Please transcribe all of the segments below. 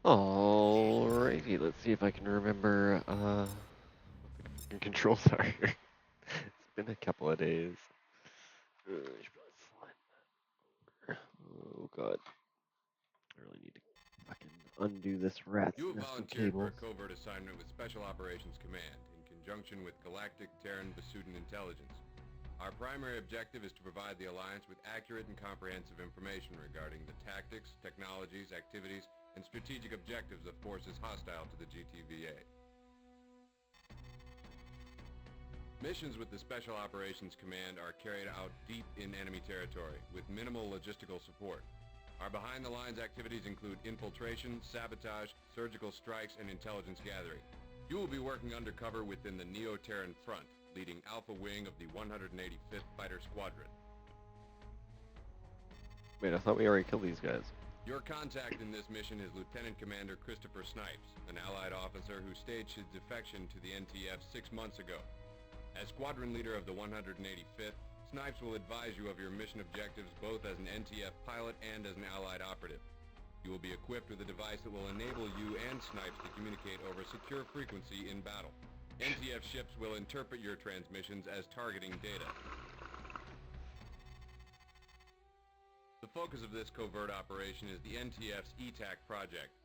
Alrighty, let's see if I can remember what the controls are. It's been a couple of days. I should probably slide that over. Oh god. I really need to fucking undo this rat's You have nest of volunteered for cables. a covert assignment with Special Operations Command in conjunction with Galactic Terran Basudin Intelligence. Our primary objective is to provide the Alliance with accurate and comprehensive information regarding the tactics, technologies, activities, and strategic objectives of forces hostile to the GTVA. Missions with the Special Operations Command are carried out deep in enemy territory with minimal logistical support. Our behind-the-lines activities include infiltration, sabotage, surgical strikes, and intelligence gathering. You will be working undercover within the Neo-Terran Front, leading Alpha Wing of the 185th Fighter Squadron. Wait, I thought we already killed these guys. Your contact in this mission is Lieutenant Commander Christopher Snipes, an Allied officer who staged his defection to the NTF 6 months ago. As squadron leader of the 185th, Snipes will advise you of your mission objectives both as an NTF pilot and as an Allied operative. You will be equipped with a device that will enable you and Snipes to communicate over secure frequency in battle. NTF ships will interpret your transmissions as targeting data. The focus of this covert operation is the NTF's ETAC project.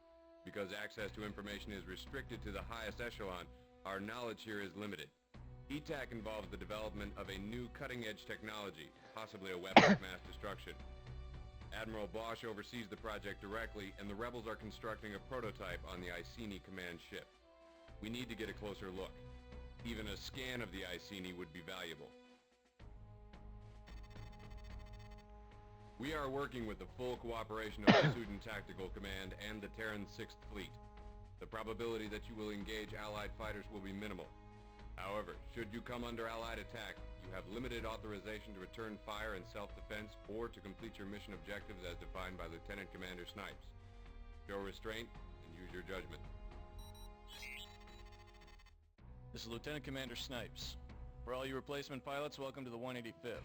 Because access to information is restricted to the highest echelon, our knowledge here is limited. ETAC involves the development of a new cutting-edge technology, possibly a weapon of mass destruction. Admiral Bosch oversees the project directly, and the rebels are constructing a prototype on the Iceni command ship. We need to get a closer look. Even a scan of the Iceni would be valuable. We are working with the full cooperation of the Sudan Tactical Command and the Terran 6th Fleet. The probability that you will engage Allied fighters will be minimal. However, should you come under Allied attack, you have limited authorization to return fire in self-defense or to complete your mission objectives as defined by Lieutenant Commander Snipes. Show restraint and use your judgment. This is Lieutenant Commander Snipes. For all you replacement pilots, welcome to the 185th.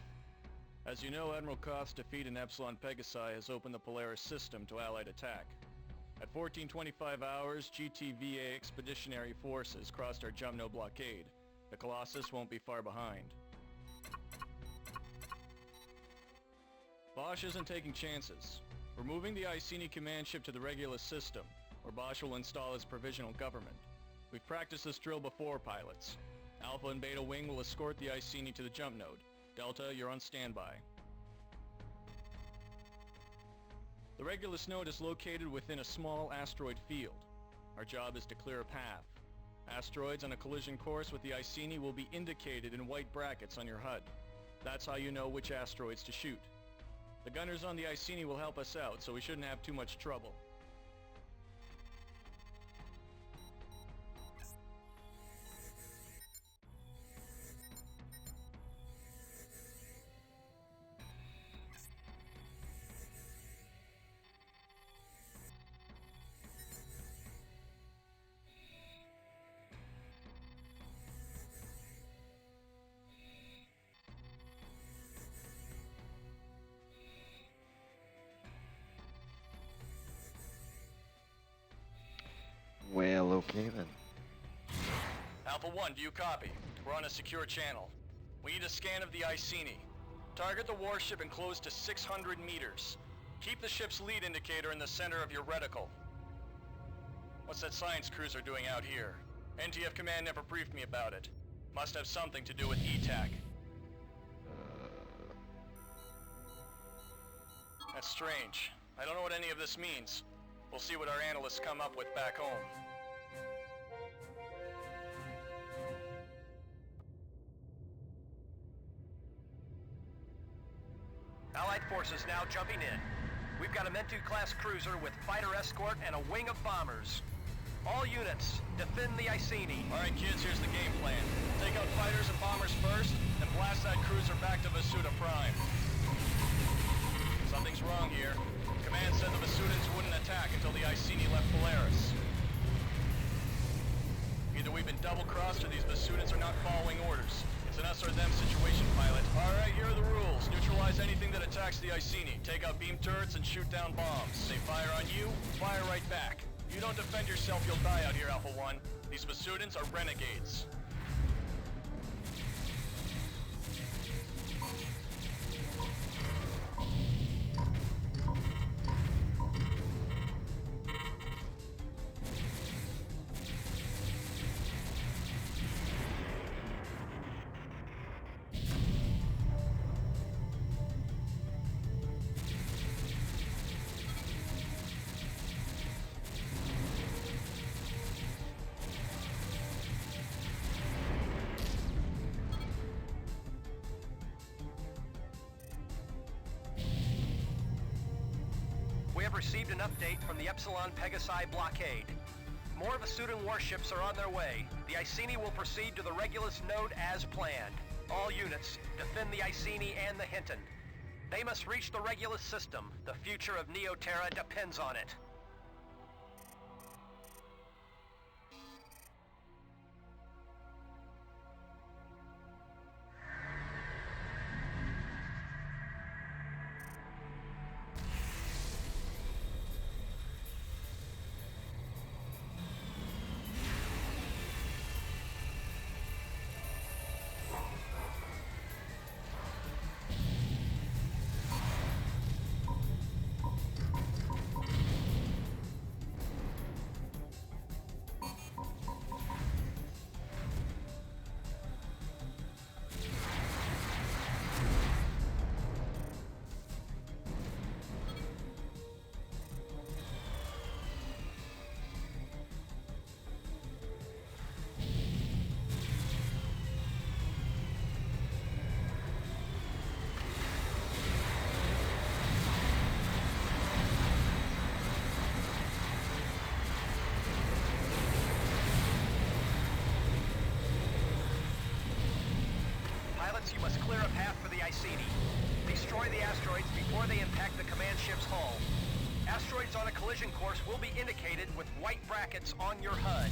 As you know, Admiral Koth's defeat in Epsilon Pegasi has opened the Polaris system to Allied attack. At 1425 hours, GTVA expeditionary forces crossed our Jumno blockade. The Colossus won't be far behind. Bosch isn't taking chances. We're moving the Iceni command ship to the Regulus system, where Bosch will install his provisional government. We've practiced this drill before, pilots. Alpha and Beta Wing will escort the Iceni to the jump node. Delta, you're on standby. The Regulus node is located within a small asteroid field. Our job is to clear a path. Asteroids on a collision course with the Iceni will be indicated in white brackets on your HUD. That's how you know which asteroids to shoot. The gunners on the Iceni will help us out, so we shouldn't have too much trouble. Well, okay then. Alpha 1, do you copy? We're on a secure channel. We need a scan of the Iceni. Target the warship and close to 600 meters. Keep the ship's lead indicator in the center of your reticle. What's that science cruiser doing out here? NTF Command never briefed me about it. Must have something to do with ETAC. That's strange. I don't know what any of this means. We'll see what our analysts come up with back home. Allied forces now jumping in. We've got a Mentu-class cruiser with fighter escort and a wing of bombers. All units, defend the Iceni. All right, kids, here's the game plan. Take out fighters and bombers first, then blast that cruiser back to Vasuda Prime. Something's wrong here. Command said the Vasudans wouldn't attack until the Iceni left Polaris. Either we've been double-crossed or these Vasudans are not following orders. It's an us or them situation, pilot. All right, here are the rules. Neutralize anything that attacks the Iceni. Take out beam turrets and shoot down bombs. They fire on you, fire right back. If you don't defend yourself, you'll die out here, Alpha 1. These Basudans are renegades. We have received an update from the Epsilon Pegasi blockade. More Vasudan warships are on their way. The Iceni will proceed to the Regulus node as planned. All units, defend the Iceni and the Hinton. They must reach the Regulus system. The future of Neoterra depends on it. You must clear a path for the Iceni. Destroy the asteroids before they impact the command ship's hull. Asteroids on a collision course will be indicated with white brackets on your HUD.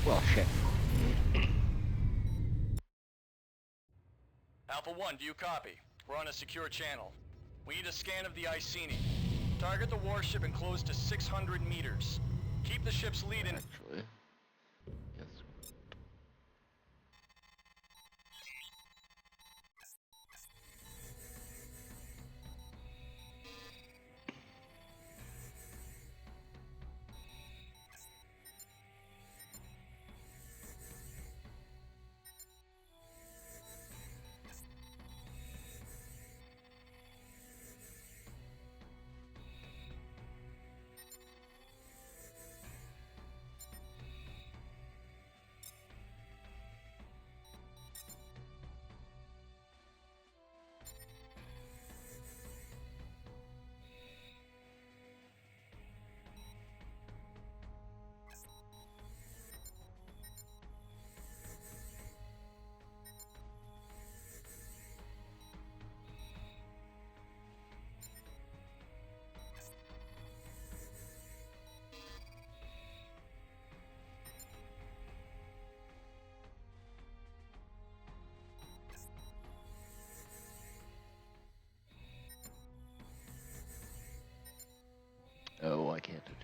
Well, shit. Alpha 1, do you copy? We're on a secure channel. We need a scan of the Iceni. Target the warship and close to 600 meters. Keep the ship's lead in... Actually, yes.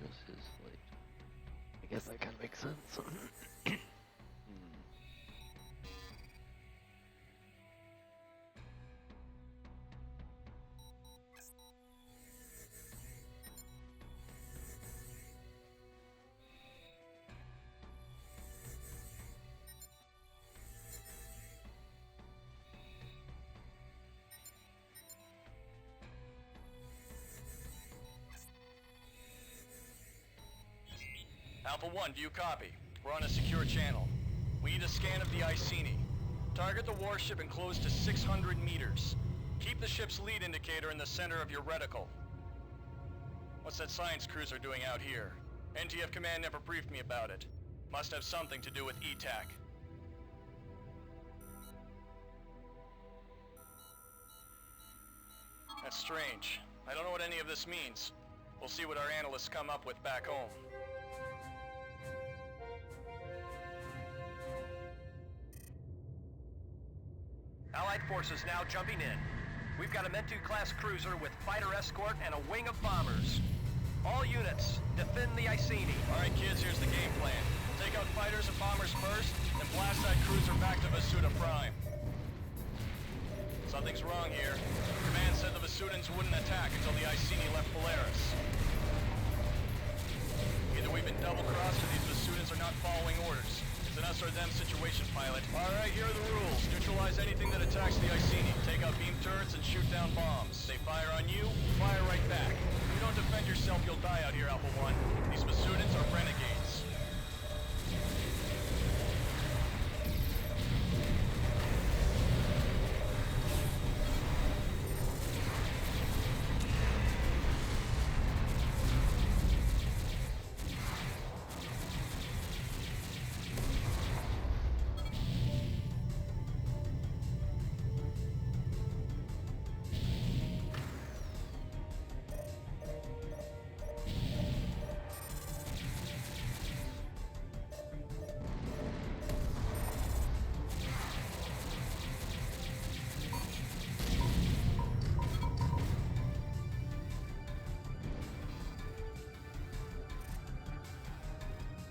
notice his light. I guess that kind of makes sense. Alpha 1, do you copy? We're on a secure channel. We need a scan of the Iceni. Target the warship and close to 600 meters. Keep the ship's lead indicator in the center of your reticle. What's that science cruiser doing out here? NTF Command never briefed me about it. Must have something to do with ETAC. That's strange. I don't know what any of this means. We'll see what our analysts come up with back home. Allied forces now jumping in. We've got a Mentu-class cruiser with fighter escort and a wing of bombers. All units, defend the Iceni. All right, kids, here's the game plan. Take out fighters and bombers first, then blast that cruiser back to Vasuda Prime. Something's wrong here. Command said the Vasudans wouldn't attack until the Iceni left Polaris. Either we've been double-crossed or these Vasudans are not following orders. It's an us or them situation, pilot. All right, here are the rules. Neutralize anything that attacks the Iceni. Take out beam turrets and shoot down bombs. They fire on you, fire right back. If you don't defend yourself, you'll die out here, Alpha 1. These Vasudans are renegades.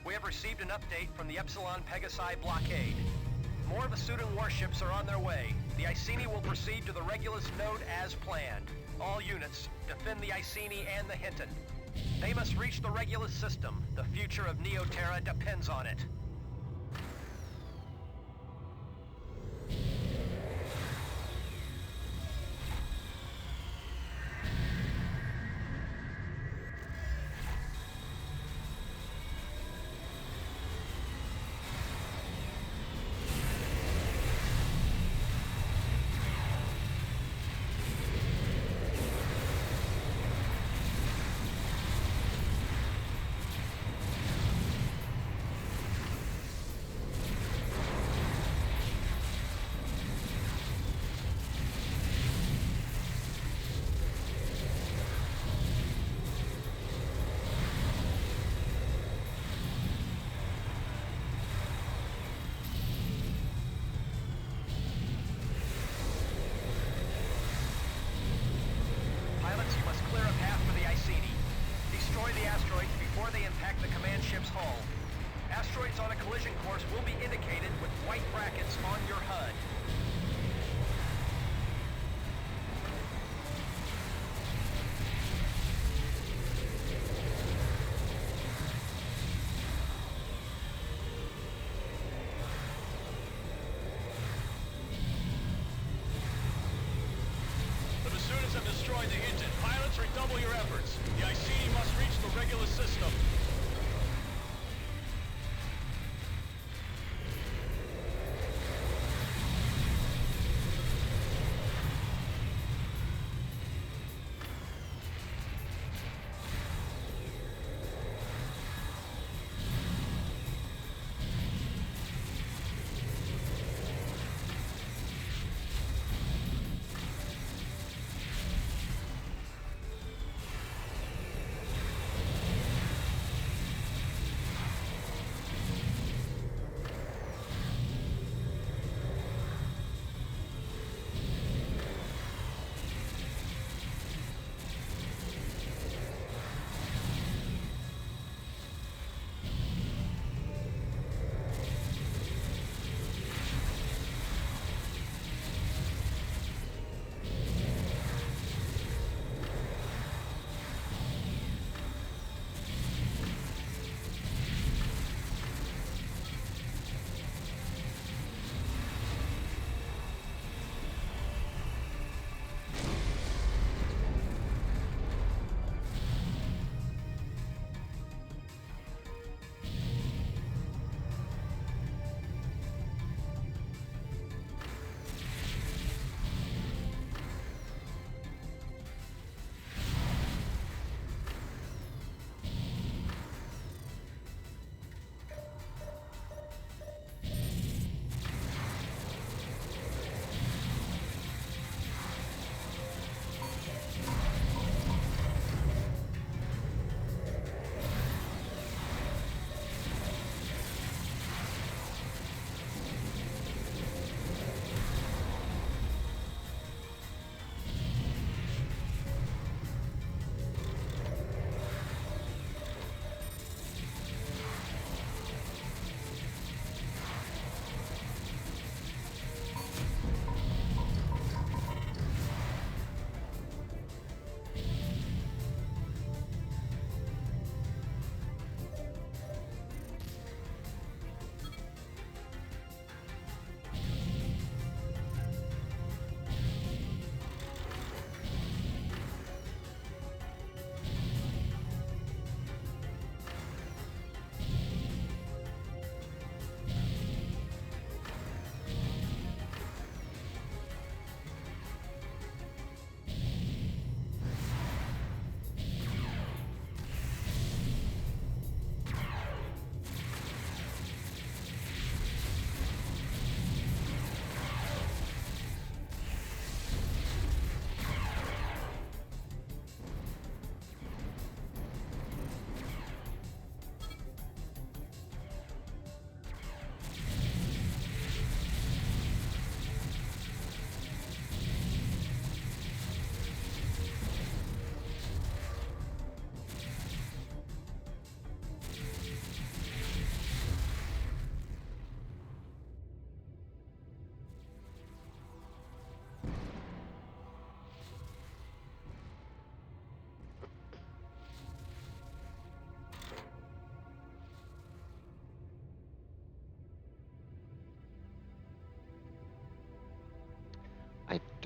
We have received an update from the Epsilon Pegasi blockade. More Vasudan warships are on their way. The Iceni will proceed to the Regulus node as planned. All units, defend the Iceni and the Hinton. They must reach the Regulus system. The future of Neoterra depends on it. Asteroids on a collision course will be indicated with white brackets on your HUD. The Vasudans have destroyed the Hinton. Pilots, redouble your efforts. The Iceni must reach the Regulus system.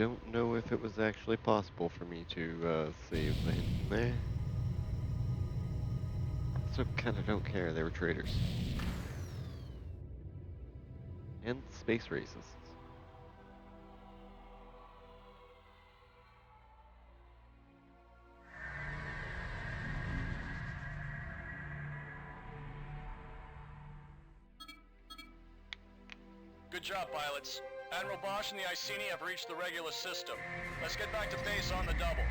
don't know if it was actually possible for me to save the hint there. So kinda don't care, they were traitors. And space racists. Good job, pilots. Admiral Bosch and the Iceni have reached the Regulus system. Let's get back to base on the double.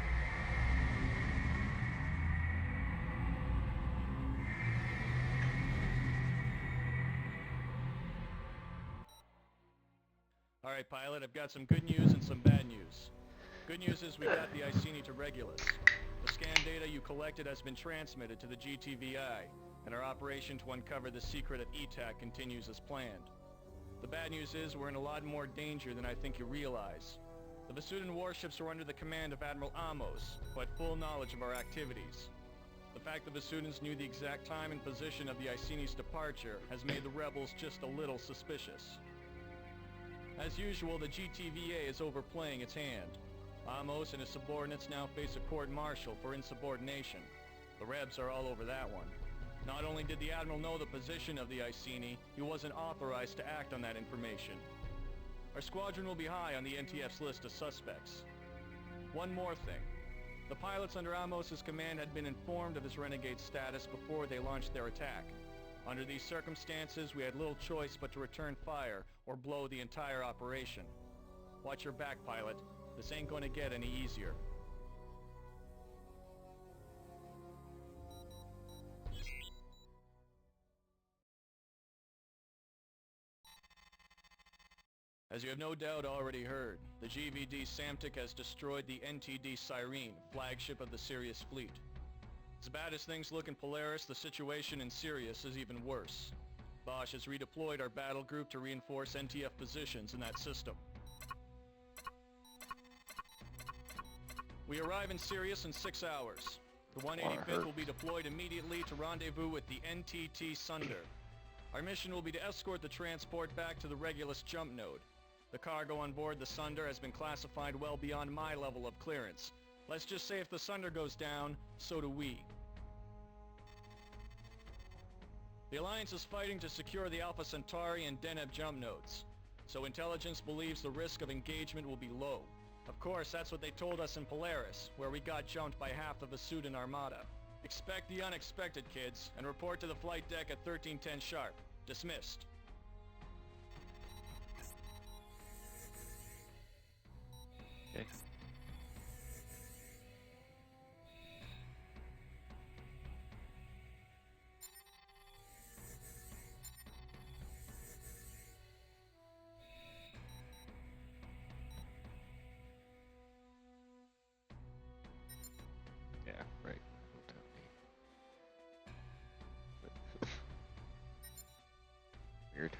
All right, pilot, I've got some good news and some bad news. Good news is we got the Iceni to Regulus. The scan data you collected has been transmitted to the GTVI, and our operation to uncover the secret of ETAC continues as planned. The bad news is we're in a lot more danger than I think you realize. The Vasudan warships are under the command of Admiral Amos, who had full knowledge of our activities. The fact the Vasudans knew the exact time and position of the Iceni's departure has made the rebels just a little suspicious. As usual, the GTVA is overplaying its hand. Amos and his subordinates now face a court-martial for insubordination. The Rebs are all over that one. Not only did the Admiral know the position of the Iceni, he wasn't authorized to act on that information. Our squadron will be high on the NTF's list of suspects. One more thing. The pilots under Amos's command had been informed of his renegade status before they launched their attack. Under these circumstances, we had little choice but to return fire or blow the entire operation. Watch your back, pilot. This ain't going to get any easier. As you have no doubt already heard, the GVD Samtic has destroyed the NTD Cyrene, flagship of the Sirius fleet. As bad as things look in Polaris, the situation in Sirius is even worse. Bosch has redeployed our battle group to reinforce NTF positions in that system. We arrive in Sirius in 6 hours. The 185th will be deployed immediately to rendezvous with the NTT Sunder. Our mission will be to escort the transport back to the Regulus jump node. The cargo on board the Sunder has been classified well beyond my level of clearance. Let's just say if the Sunder goes down, so do we. The Alliance is fighting to secure the Alpha Centauri and Deneb jump nodes, so intelligence believes the risk of engagement will be low. Of course, that's what they told us in Polaris, where we got jumped by half the Vasudan Armada. Expect the unexpected, kids, and report to the flight deck at 1310 sharp. Dismissed. Okay. Yeah, right. Don't tell me. Weird.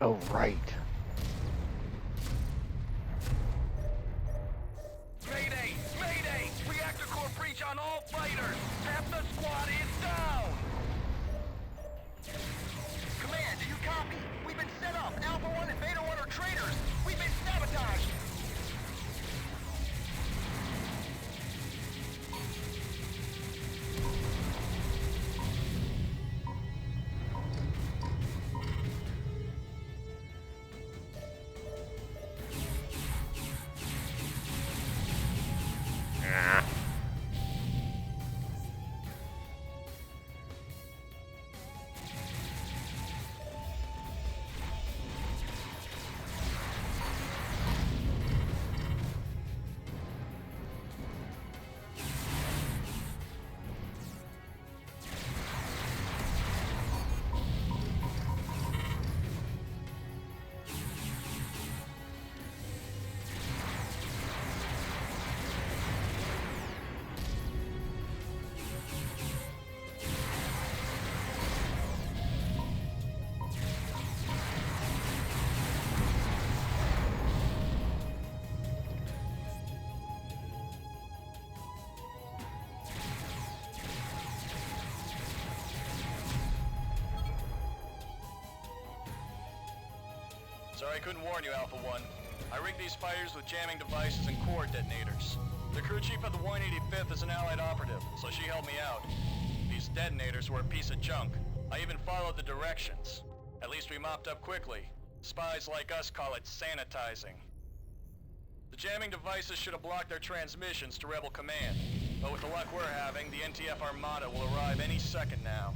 Oh, right. Mayday! Mayday! Reactor core breach on all fighters! Half the squad is down! Command, do you copy? We've been set up! Alpha 1 and Beta 1 are traitors! We've been sabotaged! Sorry I couldn't warn you, Alpha 1. I rigged these fighters with jamming devices and core detonators. The crew chief of the 185th is an Allied operative, so she helped me out. These detonators were a piece of junk. I even followed the directions. At least we mopped up quickly. Spies like us call it sanitizing. The jamming devices should have blocked their transmissions to Rebel Command. But with the luck we're having, the NTF Armada will arrive any second now.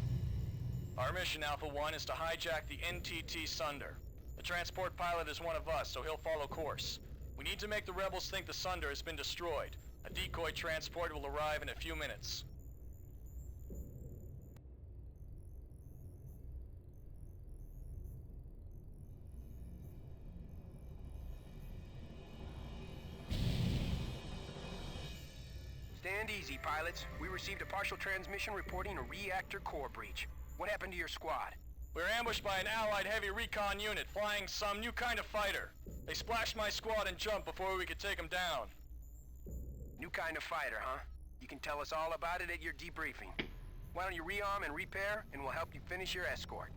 Our mission, Alpha 1, is to hijack the NTT Sunder. The transport pilot is one of us, so he'll follow course. We need to make the rebels think the Sunder has been destroyed. A decoy transport will arrive in a few minutes. Stand easy, pilots. We received a partial transmission reporting a reactor core breach. What happened to your squad? We were ambushed by an Allied heavy recon unit flying some new kind of fighter. They splashed my squad and jumped before we could take them down. New kind of fighter, huh? You can tell us all about it at your debriefing. Why don't you rearm and repair, and we'll help you finish your escort.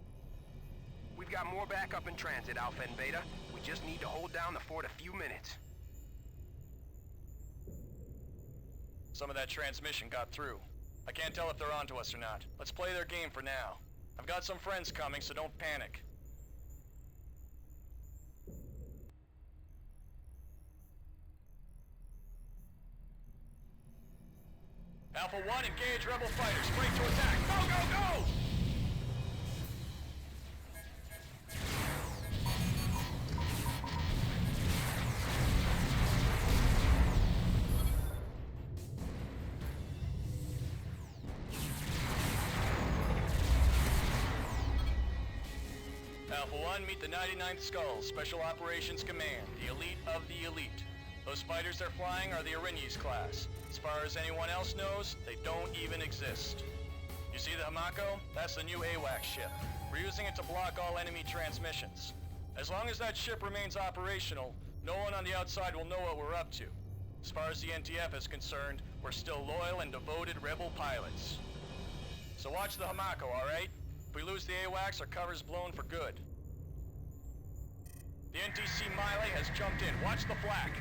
We've got more backup in transit, Alpha and Beta. We just need to hold down the fort a few minutes. Some of that transmission got through. I can't tell if they're onto us or not. Let's play their game for now. I've got some friends coming, so don't panic. Alpha 1, engage Rebel fighters. Break to attack. Go, go, go! Alpha 1, meet the 99th Skull, Special Operations Command, the elite of the elite. Those fighters they're flying are the Erinyes class. As far as anyone else knows, they don't even exist. You see the Hamako? That's the new AWACS ship. We're using it to block all enemy transmissions. As long as that ship remains operational, no one on the outside will know what we're up to. As far as the NTF is concerned, we're still loyal and devoted rebel pilots. So watch the Hamako, alright? If we lose the AWACS, our cover's blown for good. The NTC Miley has jumped in. Watch the flak.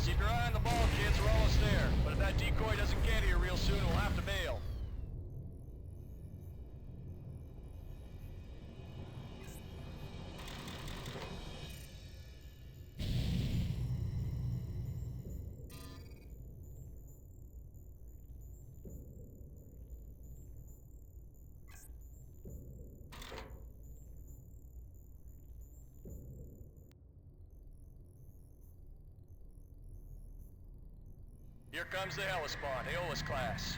Keep your eye on the ball, kids. We're almost there. But if that decoy doesn't get here real soon, we'll have to bail. Here comes the Hellespont, Aeolus class.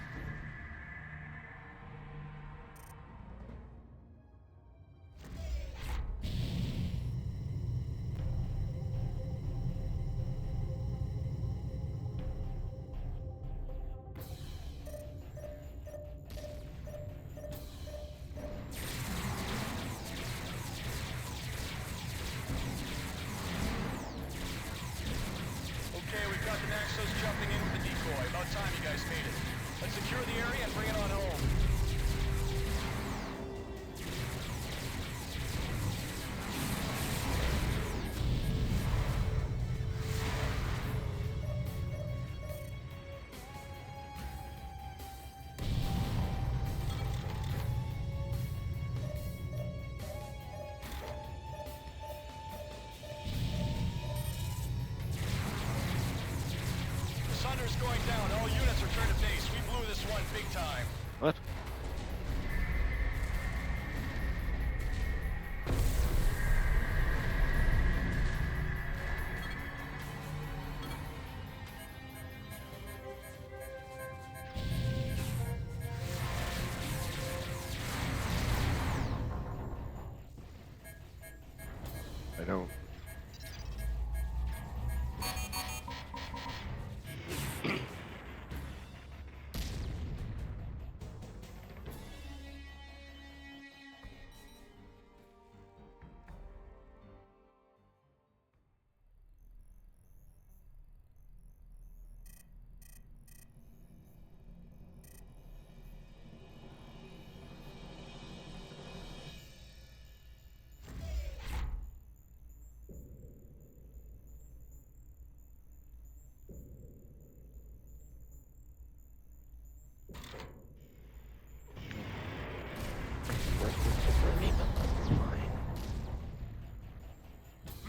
Okay, we've got the Naxos jumping in with the decoy. About time you guys made it. Let's secure the area and bring it on home. Sunder's going down. All units return to base. We blew this one big time. What? I don't.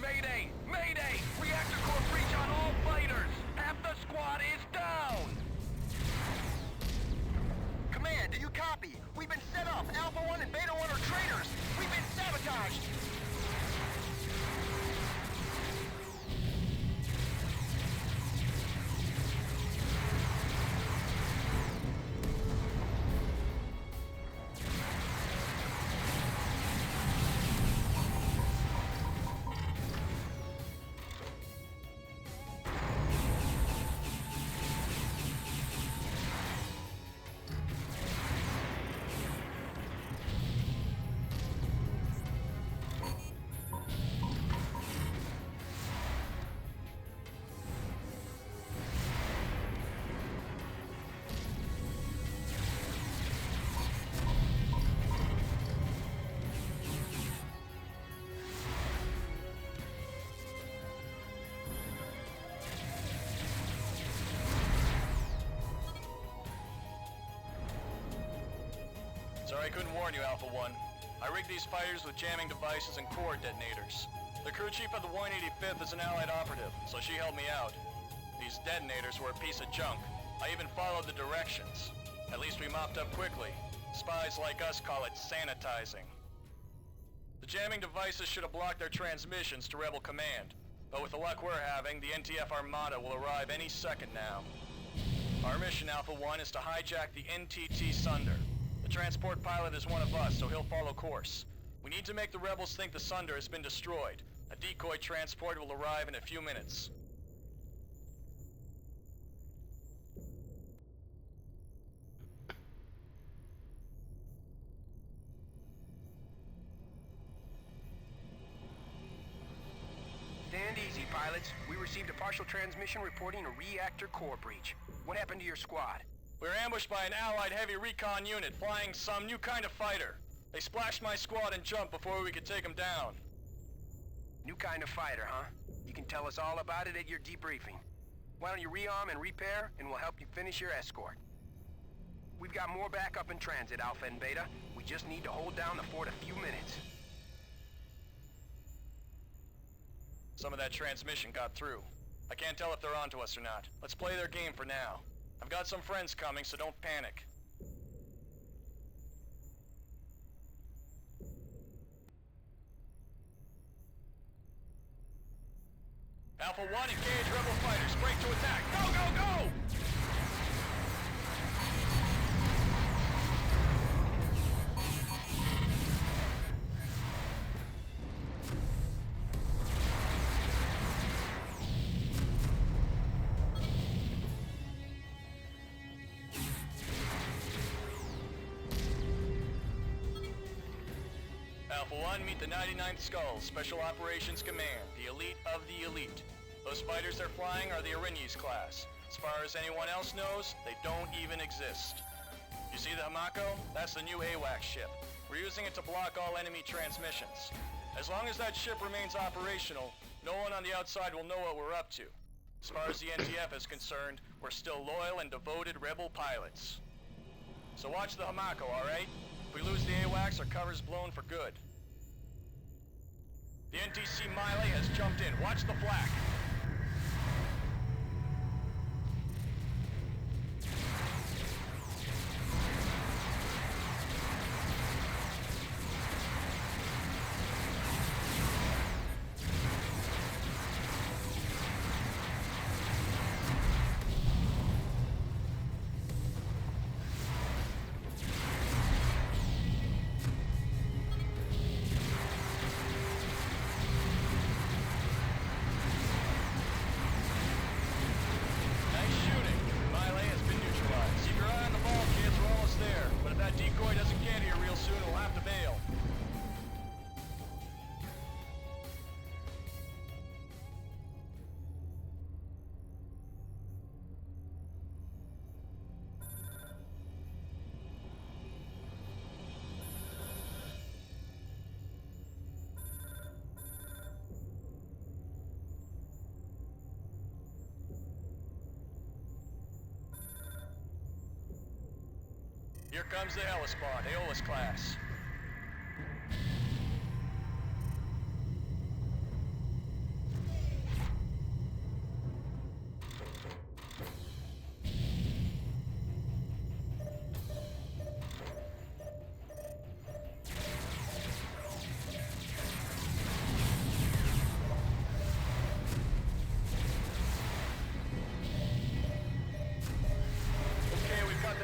Mayday! Mayday! Reactor core breach on all fighters! Half the squad is down! Command, do you copy? We've been set up. Alpha 1 and Beta 1 are traitors! We've been sabotaged! Sorry I couldn't warn you, Alpha 1. I rigged these fighters with jamming devices and core detonators. The crew chief of the 185th is an Allied operative, so she helped me out. These detonators were a piece of junk. I even followed the directions. At least we mopped up quickly. Spies like us call it sanitizing. The jamming devices should have blocked their transmissions to Rebel Command. But with the luck we're having, the NTF Armada will arrive any second now. Our mission, Alpha 1, is to hijack the NTT Sunder. The transport pilot is one of us, so he'll follow course. We need to make the rebels think the Sunder has been destroyed. A decoy transport will arrive in a few minutes. Stand easy, pilots. We received a partial transmission reporting a reactor core breach. What happened to your squad? We were ambushed by an Allied heavy recon unit flying some new kind of fighter. They splashed my squad and jumped before we could take them down. New kind of fighter, huh? You can tell us all about it at your debriefing. Why don't you rearm and repair, and we'll help you finish your escort. We've got more backup in transit, Alpha and Beta. We just need to hold down the fort a few minutes. Some of that transmission got through. I can't tell if they're onto us or not. Let's play their game for now. I've got some friends coming, so don't panic. Alpha 1, engage rebel fighters. Break to attack. Go, go, go! Alpha 1, meet the 99th Skull, Special Operations Command, the elite of the elite. Those fighters they're flying are the Erinyes class. As far as anyone else knows, they don't even exist. You see the Hamako? That's the new AWACS ship. We're using it to block all enemy transmissions. As long as that ship remains operational, no one on the outside will know what we're up to. As far as the NTF is concerned, we're still loyal and devoted rebel pilots. So watch the Hamako, alright? If we lose the AWACS, our cover's blown for good. The NTC Miley has jumped in. Watch the flak. Here comes the Hellespont, Aeolus class.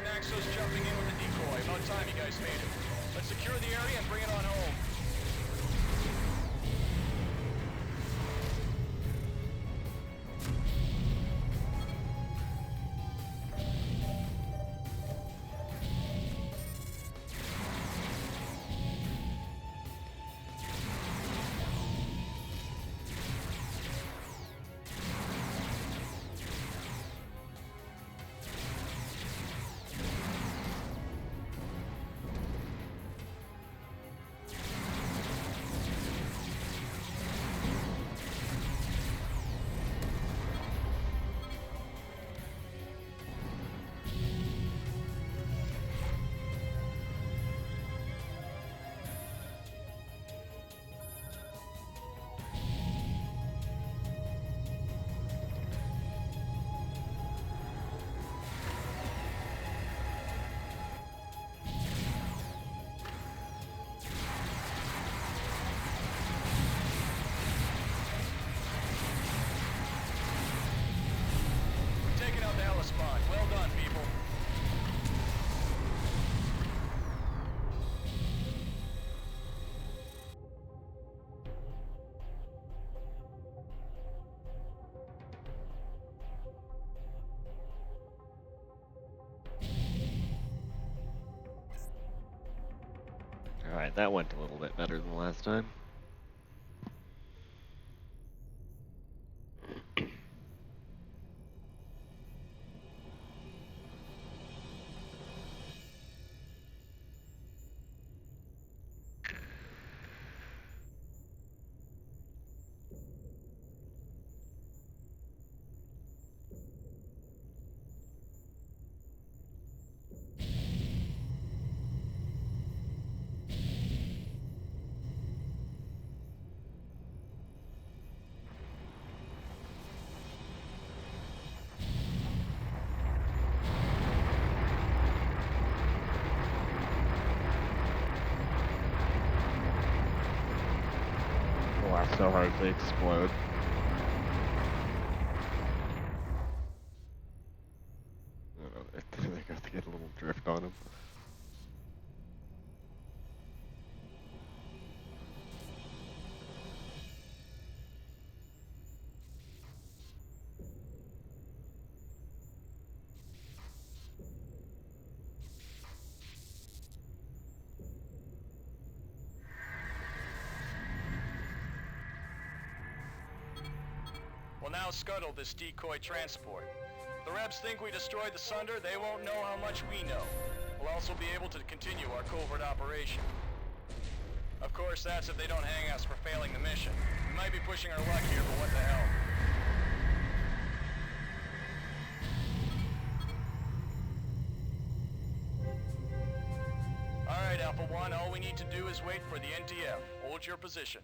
Naxos jumping in with the decoy. About time you guys made it. Let's secure the area and bring it on home. Well done, people. Alright, that went a little bit better than last time. Laugh so hard they explode. They got to get a little drift on them. We'll now scuttle this decoy transport. The Rebs think we destroyed the Sunder, they won't know how much we know. We'll also be able to continue our covert operation. Of course, that's if they don't hang us for failing the mission. We might be pushing our luck here, but what the hell. Alright, Alpha 1, all we need to do is wait for the NTF. Hold your position.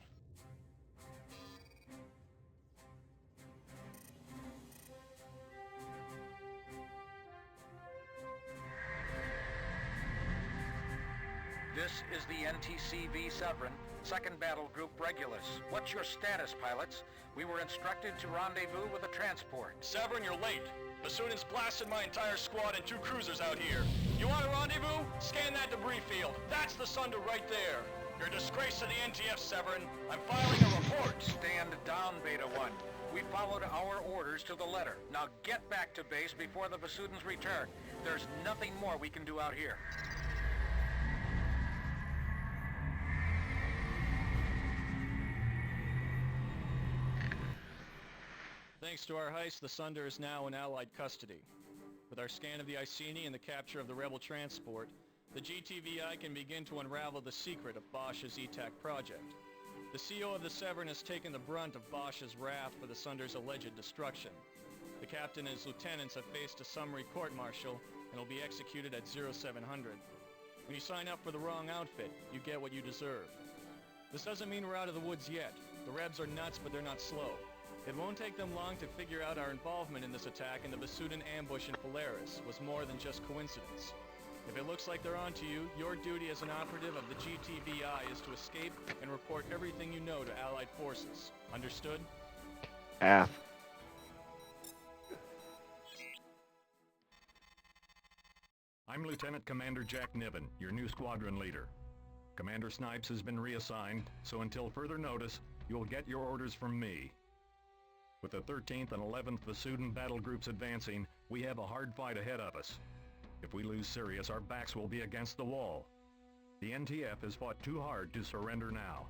This is the NTCV Severin, 2nd Battle Group Regulus. What's your status, pilots? We were instructed to rendezvous with a transport. Severin, you're late. Basudin's blasted my entire squad and 2 cruisers out here. You want a rendezvous? Scan that debris field. That's the Sunder right there. You're a disgrace to the NTF, Severin. I'm filing a report. Stand down, Beta 1. We followed our orders to the letter. Now get back to base before the Basudins return. There's nothing more we can do out here. Thanks to our heist, the Sunder is now in Allied custody. With our scan of the Iceni and the capture of the Rebel transport, the GTVI can begin to unravel the secret of Bosch's ETAC project. The CO of the Severin has taken the brunt of Bosch's wrath for the Sunder's alleged destruction. The captain and his lieutenants have faced a summary court-martial, and will be executed at 0700. When you sign up for the wrong outfit, you get what you deserve. This doesn't mean we're out of the woods yet. The Rebs are nuts, but they're not slow. It won't take them long to figure out our involvement in this attack, and the Vasudan ambush in Polaris was more than just coincidence. If it looks like they're onto you, your duty as an operative of the GTVI is to escape and report everything you know to Allied forces. Understood? Half. I'm Lieutenant Commander Jack Niven, your new squadron leader. Commander Snipes has been reassigned, so until further notice, you'll get your orders from me. With the 13th and 11th Vasudan battle groups advancing, we have a hard fight ahead of us. If we lose Sirius, our backs will be against the wall. The NTF has fought too hard to surrender now.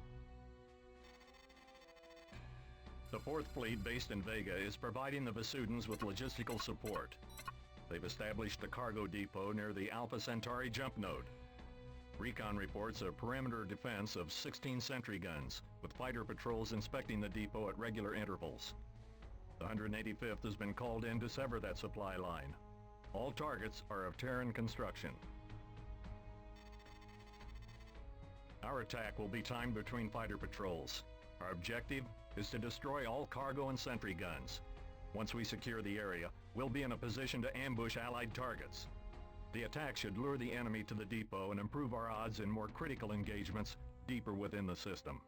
The 4th Fleet, based in Vega, is providing the Vasudans with logistical support. They've established a cargo depot near the Alpha Centauri jump node. Recon reports a perimeter defense of 16 sentry guns, with fighter patrols inspecting the depot at regular intervals. The 185th has been called in to sever that supply line. All targets are of Terran construction. Our attack will be timed between fighter patrols. Our objective is to destroy all cargo and sentry guns. Once we secure the area, we'll be in a position to ambush Allied targets. The attack should lure the enemy to the depot and improve our odds in more critical engagements deeper within the system.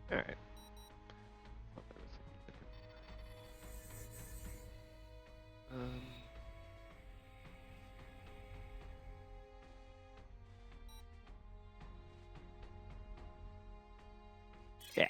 Alright. Yeah.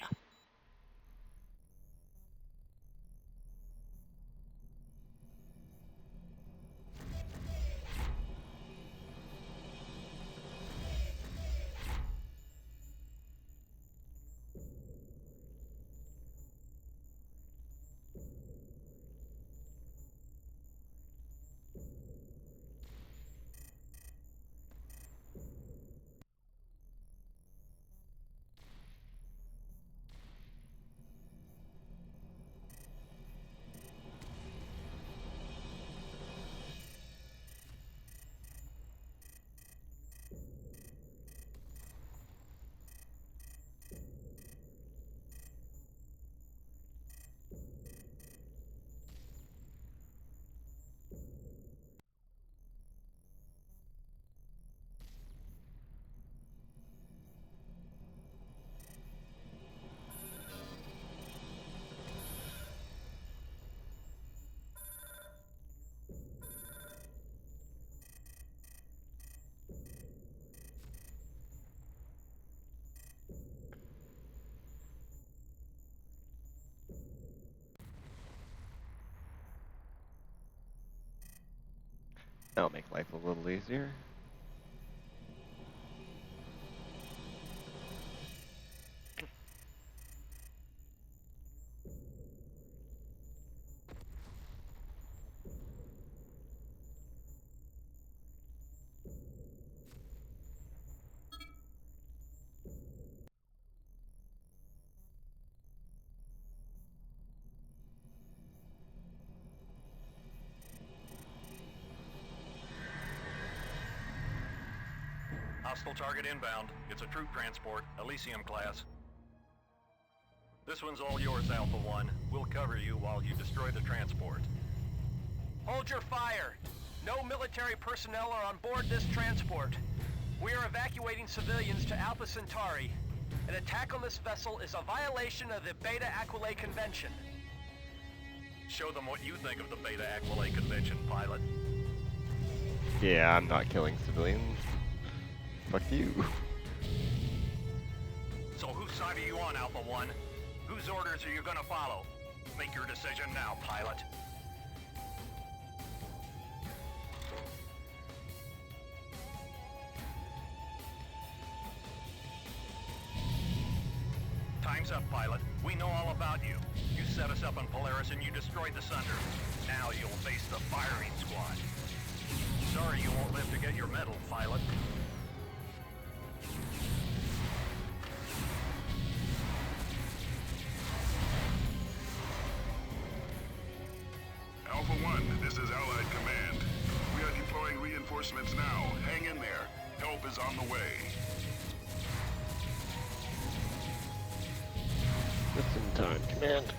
That'll make life a little easier. Hostile target inbound. It's a troop transport, Elysium class. This one's all yours, Alpha 1. We'll cover you while you destroy the transport. Hold your fire. No military personnel are on board this transport. We are evacuating civilians to Alpha Centauri. An attack on this vessel is a violation of the Beta Aquilae Convention. Show them what you think of the Beta Aquilae Convention, pilot. Yeah, I'm not killing civilians. Fuck you. side are you on, Alpha 1? Whose orders are you gonna follow? Make your decision now, pilot. Time's up, pilot. We know all about you. You set us up on Polaris and you destroyed the Sunder. Now you'll face the firing squad. Sorry you won't live to get your medal, pilot. Alpha 1, this is Allied Command. We are deploying reinforcements now. Hang in there. Help is on the way. Just in time, Command.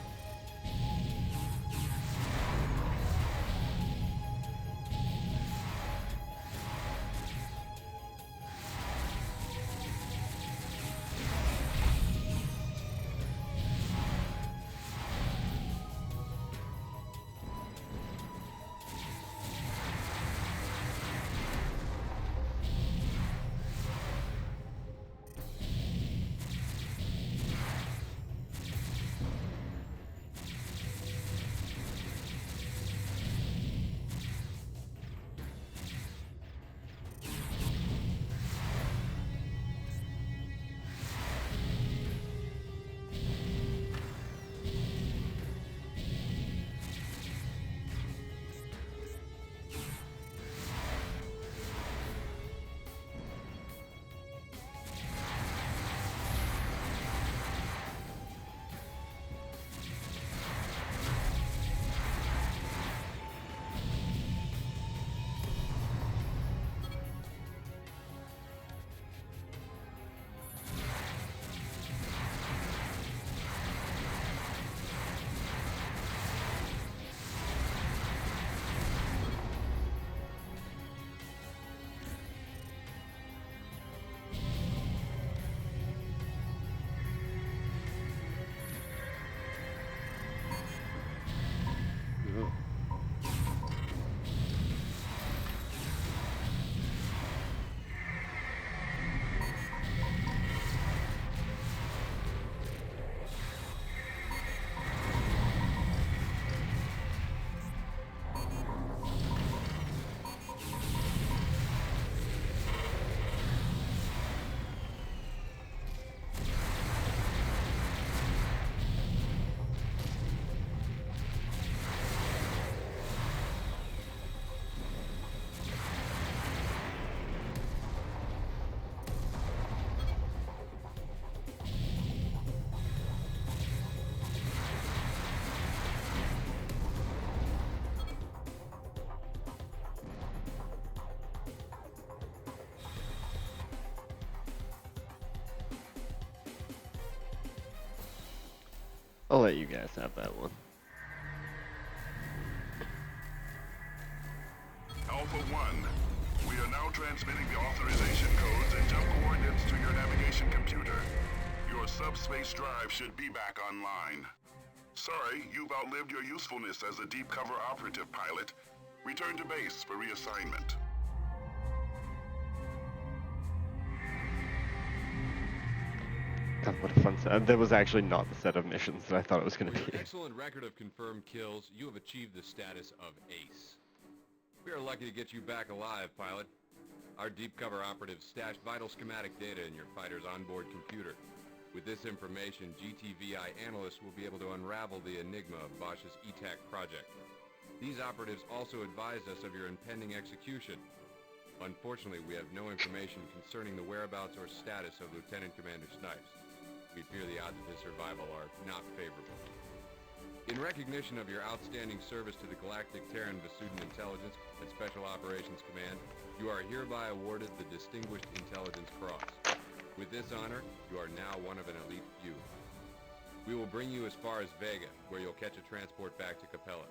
I'll let you guys have that one. Alpha 1, we are now transmitting the authorization codes and jump coordinates to your navigation computer. Your subspace drive should be back online. Sorry, you've outlived your usefulness as a deep cover operative pilot. Return to base for reassignment. God, what a fun set. That was actually not the set of missions that I thought it was going For to your be. excellent record of confirmed kills, you have achieved the status of Ace. We are lucky to get you back alive, pilot. Our deep cover operatives stashed vital schematic data in your fighter's onboard computer. With this information, GTVI analysts will be able to unravel the enigma of Bosch's ETAC project. These operatives also advised us of your impending execution. Unfortunately, we have no information concerning the whereabouts or status of Lieutenant Commander Snipes. We fear the odds of his survival are not favorable. In recognition of your outstanding service to the Galactic Terran Vasudin Intelligence and Special Operations Command, you are hereby awarded the Distinguished Intelligence Cross. With this honor, you are now one of an elite few. We will bring you as far as Vega, where you'll catch a transport back to Capella.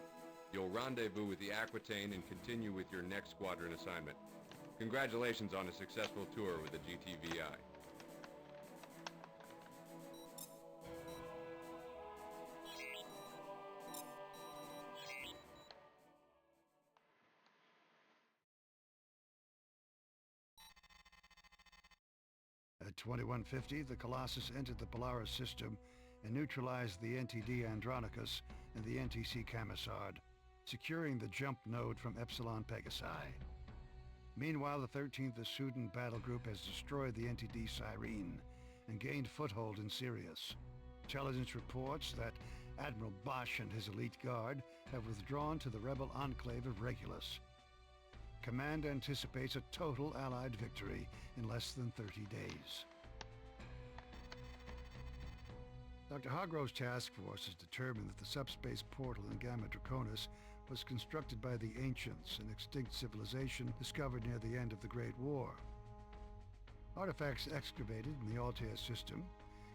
You'll rendezvous with the Aquitaine and continue with your next squadron assignment. Congratulations on a successful tour with the GTVI. At 2150, the Colossus entered the Polaris system and neutralized the NTD Andronicus and the NTC Camisard, securing the jump node from Epsilon Pegasi. Meanwhile, the 13th Asudan battle group has destroyed the NTD Cyrene and gained foothold in Sirius. Intelligence reports that Admiral Bosch and his elite guard have withdrawn to the rebel enclave of Regulus. Command anticipates a total Allied victory in less than 30 days. Dr. Hargrove's task force has determined that the subspace portal in Gamma Draconis was constructed by the Ancients, an extinct civilization discovered near the end of the Great War. Artifacts excavated in the Altair system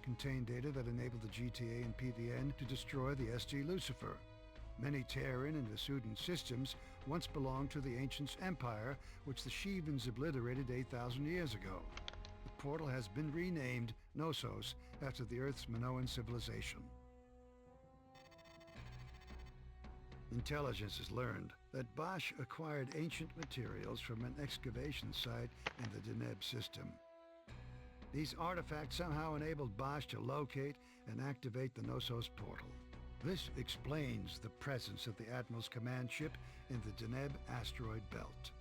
contain data that enabled the GTA and PVN to destroy the SG Lucifer. Many Terran and Asudan systems once belonged to the Ancients' empire, which the Shivans obliterated 8,000 years ago. The portal has been renamed Knossos after the Earth's Minoan civilization. Intelligence has learned that Bosch acquired ancient materials from an excavation site in the Deneb system. These artifacts somehow enabled Bosch to locate and activate the Knossos portal. This explains the presence of the Admiral's command ship in the Deneb asteroid belt.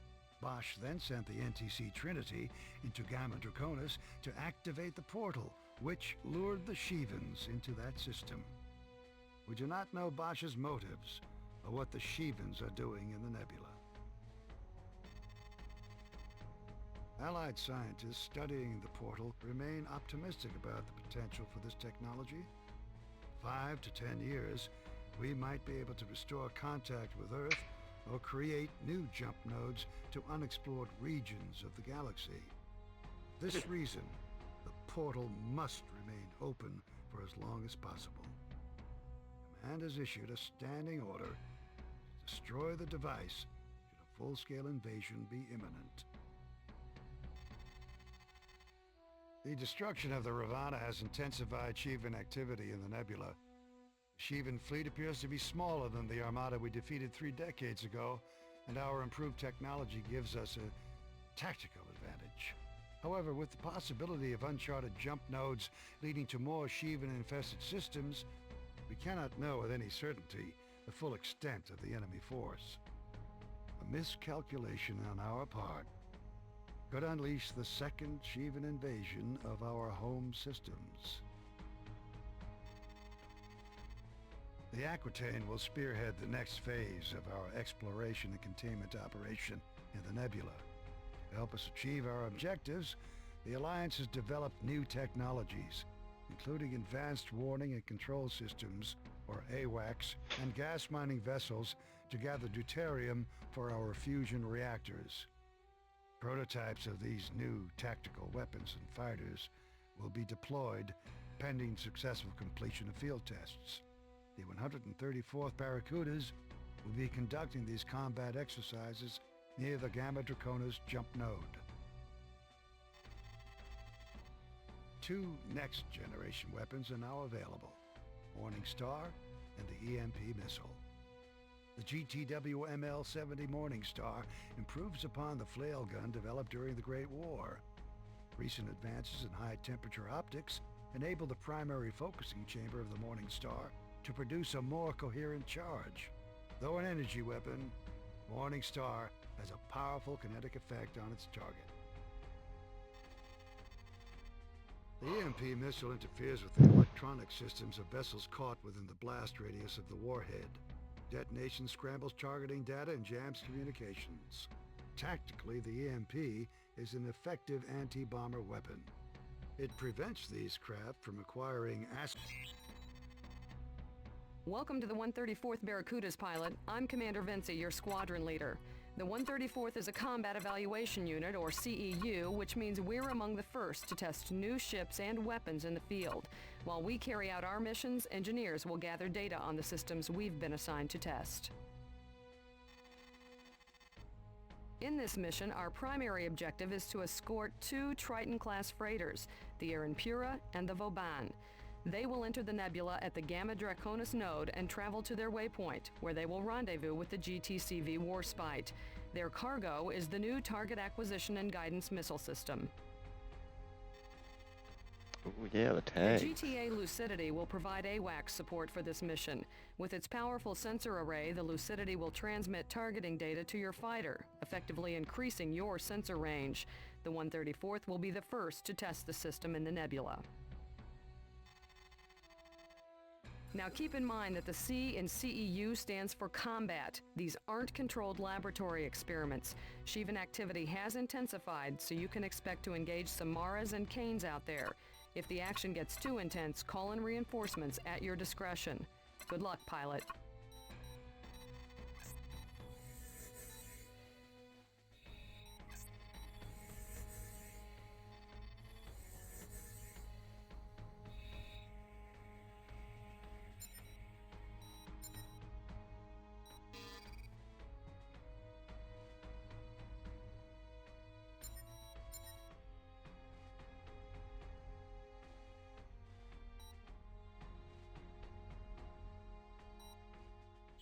Bosch then sent the NTC Trinity into Gamma Draconis to activate the portal, which lured the Shivans into that system. We do not know Bosch's motives or what the Shivans are doing in the nebula. Allied scientists studying the portal remain optimistic about the potential for this technology. 5 to 10 years, we might be able to restore contact with Earth or create new jump nodes to unexplored regions of the galaxy. For this reason, the portal must remain open for as long as possible. Command has issued a standing order to destroy the device should a full-scale invasion be imminent. The destruction of the Ravana has intensified Shivan activity in the nebula. The Shivan fleet appears to be smaller than the armada we defeated 3 decades ago, and our improved technology gives us a tactical advantage. However, with the possibility of uncharted jump nodes leading to more Shivan-infested systems, we cannot know with any certainty the full extent of the enemy force. A miscalculation on our part could unleash the second Shivan invasion of our home systems. The Aquitaine will spearhead the next phase of our exploration and containment operation in the nebula. To help us achieve our objectives, the Alliance has developed new technologies, including advanced warning and control systems, or AWACS, and gas mining vessels to gather deuterium for our fusion reactors. Prototypes of these new tactical weapons and fighters will be deployed pending successful completion of field tests. The 134th Barracudas will be conducting these combat exercises near the Gamma Draconis jump node. 2 next-generation weapons are now available: Morning Star and the EMP missile. The GTW ML-70 Morning Star improves upon the flail gun developed during the Great War. Recent advances in high-temperature optics enable the primary focusing chamber of the Morning Star to produce a more coherent charge. Though an energy weapon, Morning Star has a powerful kinetic effect on its target. The EMP missile interferes with the electronic systems of vessels caught within the blast radius of the warhead. Detonation scrambles targeting data and jams communications. Tactically, the EMP is an effective anti-bomber weapon. It prevents these craft from acquiring Welcome to the 134th Barracudas, pilot. I'm Commander Vinci, your squadron leader. The 134th is a Combat Evaluation Unit, or CEU, which means we're among the first to test new ships and weapons in the field. While we carry out our missions, engineers will gather data on the systems we've been assigned to test. In this mission, our primary objective is to escort 2 Triton-class freighters, the Erin Pura and the Vauban. They will enter the nebula at the Gamma Draconis node and travel to their waypoint, where they will rendezvous with the GTCV Warspite. Their cargo is the new Target Acquisition and Guidance Missile System. Oh yeah, the The tags. GTA Lucidity will provide AWACS support for this mission. With its powerful sensor array, the Lucidity will transmit targeting data to your fighter, effectively increasing your sensor range. The 134th will be the first to test the system in the nebula. Now keep in mind that the C in CEU stands for combat. These aren't controlled laboratory experiments. Shivan activity has intensified, so you can expect to engage some Maras and Canes out there. If the action gets too intense, call in reinforcements at your discretion. Good luck, pilot.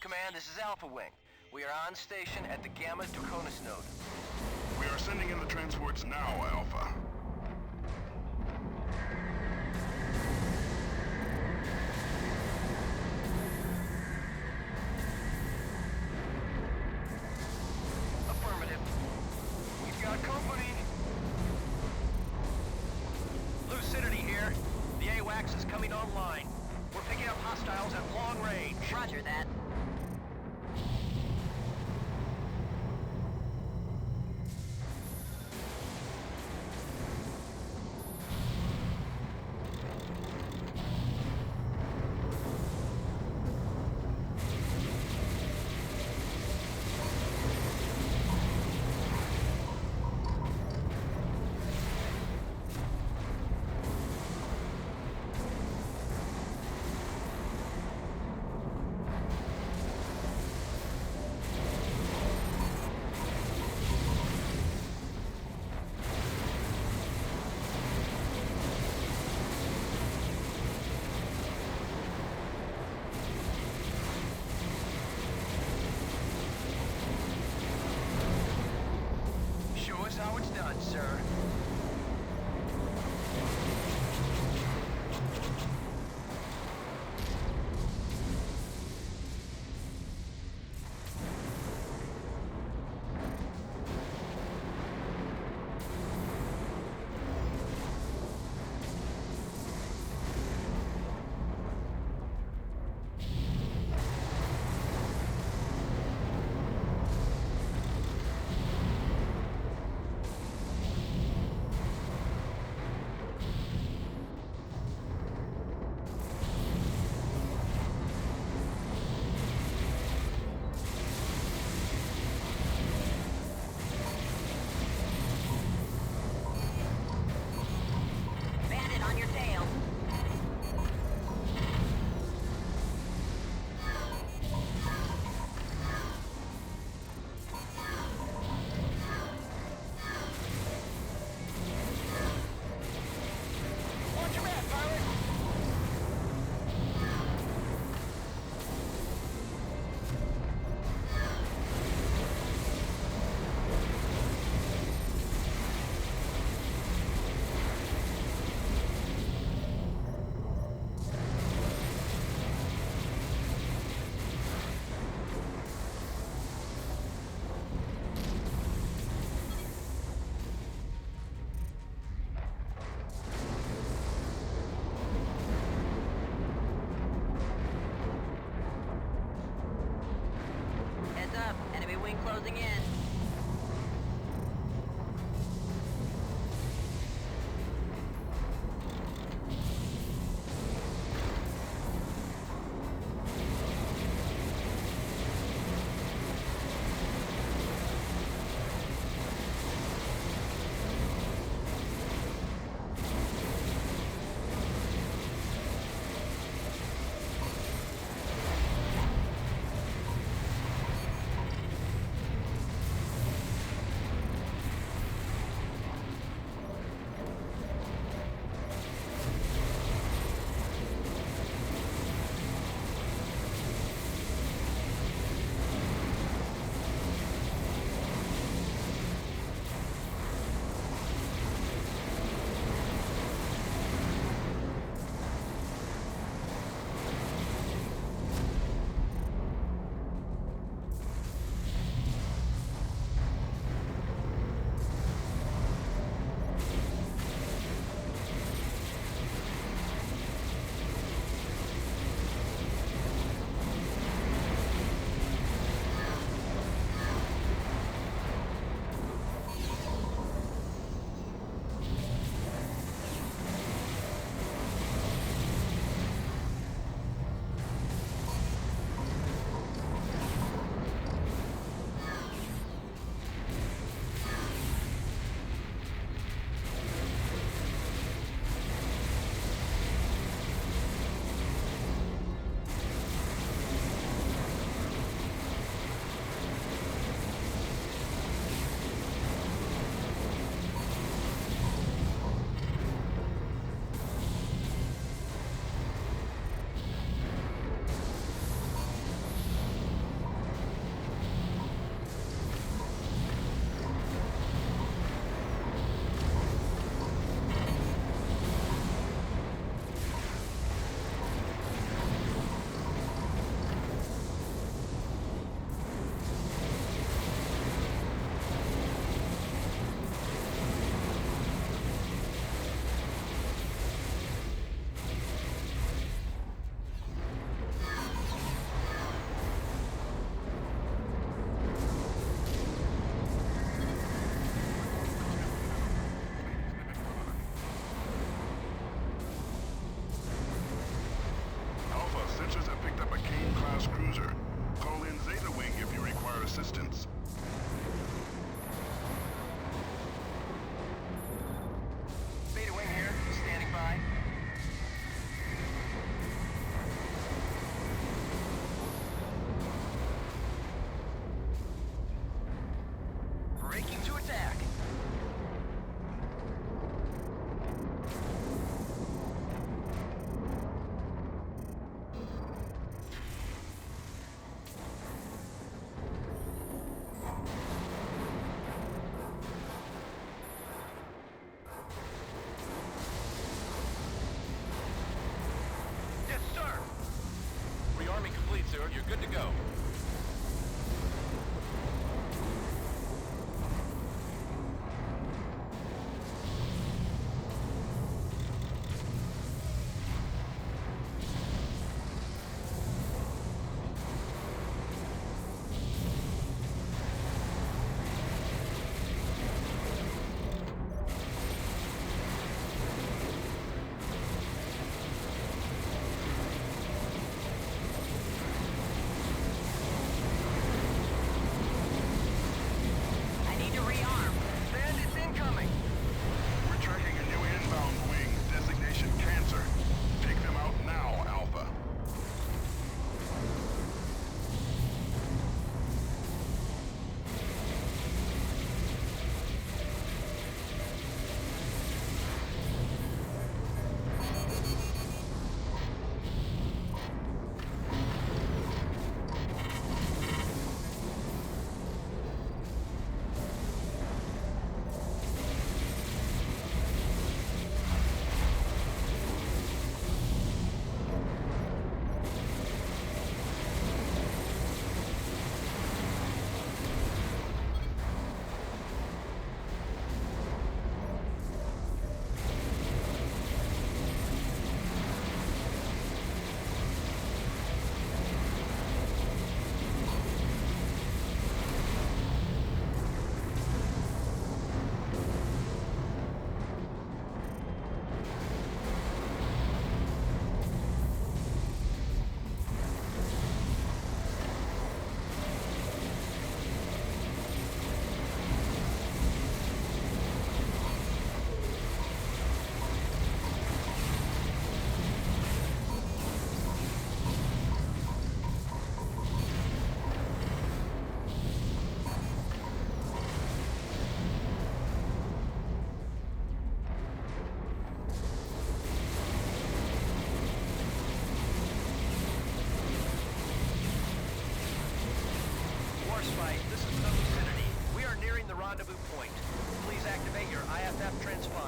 Command, this is Alpha Wing. We are on station at the Gamma Draconis node. We are sending in the transports now, Alpha. Affirmative. We've got company. Lucidity here. The AWACS is coming online. We're picking up hostiles at long range. Roger that. Show us how it's done, sir.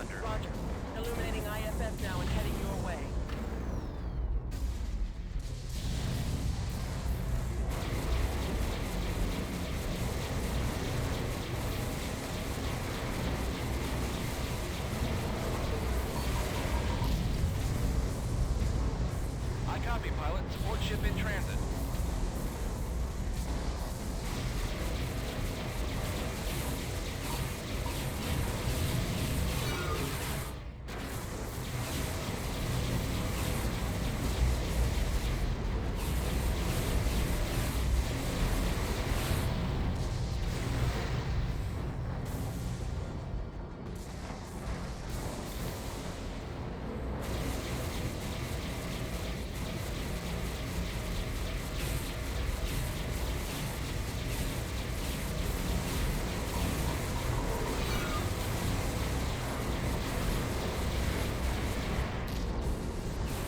responder. Roger. Illuminating IFF now and heading your way. I copy, pilot. Support ship in transit.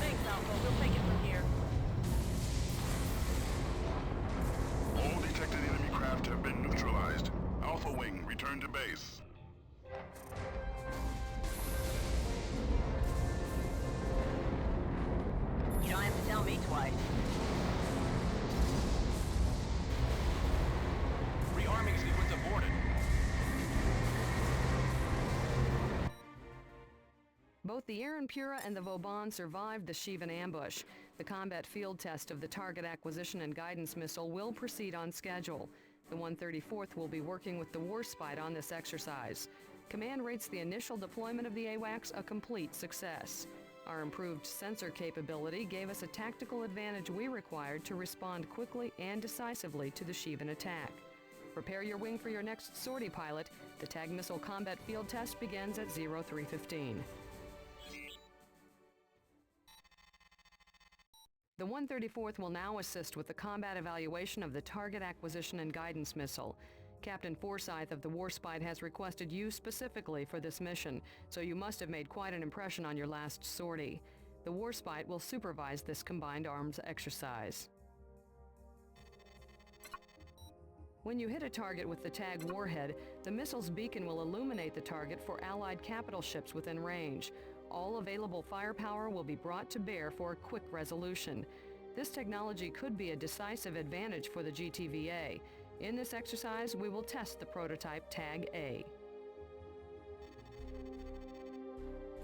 Thanks, Alpha. We'll take it from here. All detected enemy craft have been neutralized. Alpha Wing, return to base. You don't have to tell me twice. Rearming sequence aborted. Both the Aaron Pura and the Vauban survived the Shivan ambush. The combat field test of the target acquisition and guidance missile will proceed on schedule. The 134th will be working with the Warspite on this exercise. Command rates the initial deployment of the AWACS a complete success. Our improved sensor capability gave us a tactical advantage we required to respond quickly and decisively to the Shivan attack. Prepare your wing for your next sortie, pilot. The TAG missile combat field test begins at 0315. The 134th will now assist with the combat evaluation of the target acquisition and guidance missile. Captain Forsyth of the Warspite has requested you specifically for this mission, so you must have made quite an impression on your last sortie. The Warspite will supervise this combined arms exercise. When you hit a target with the TAG warhead, the missile's beacon will illuminate the target for Allied capital ships within range. All available firepower will be brought to bear for a quick resolution. This technology could be a decisive advantage for the GTVA. In this exercise, we will test the prototype TAG-A.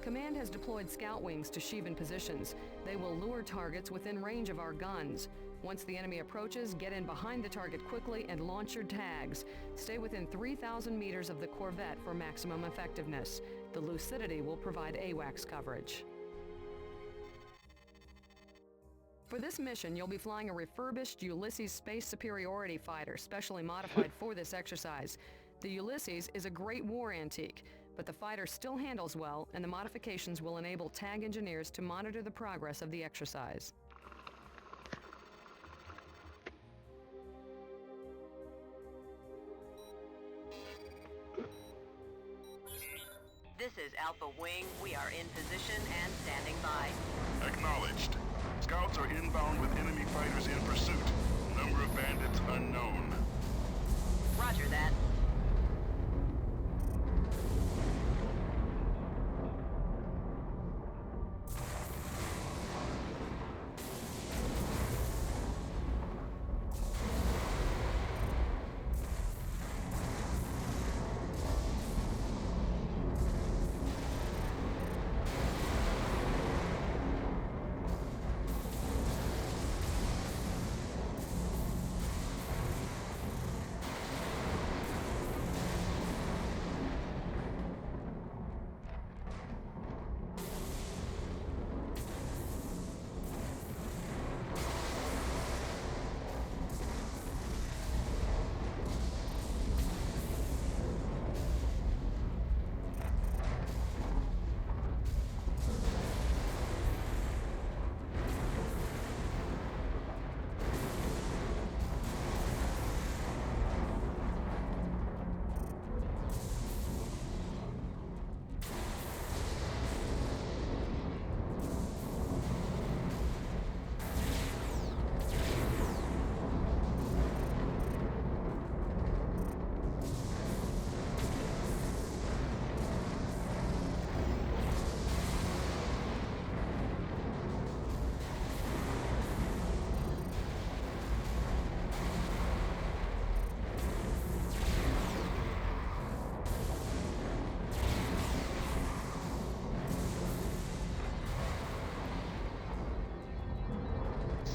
Command has deployed scout wings to Shivan positions. They will lure targets within range of our guns. Once the enemy approaches, get in behind the target quickly and launch your tags. Stay within 3,000 meters of the corvette for maximum effectiveness. The lucidity will provide AWACS coverage. For this mission, you'll be flying a refurbished Ulysses Space Superiority Fighter, specially modified for this exercise. The Ulysses is a great war antique, but the fighter still handles well, and the modifications will enable TAG engineers to monitor the progress of the exercise. This is Alpha Wing. We are in position and standing by. Acknowledged. Scouts are inbound with enemy fighters in pursuit. Number of bandits unknown. Roger that.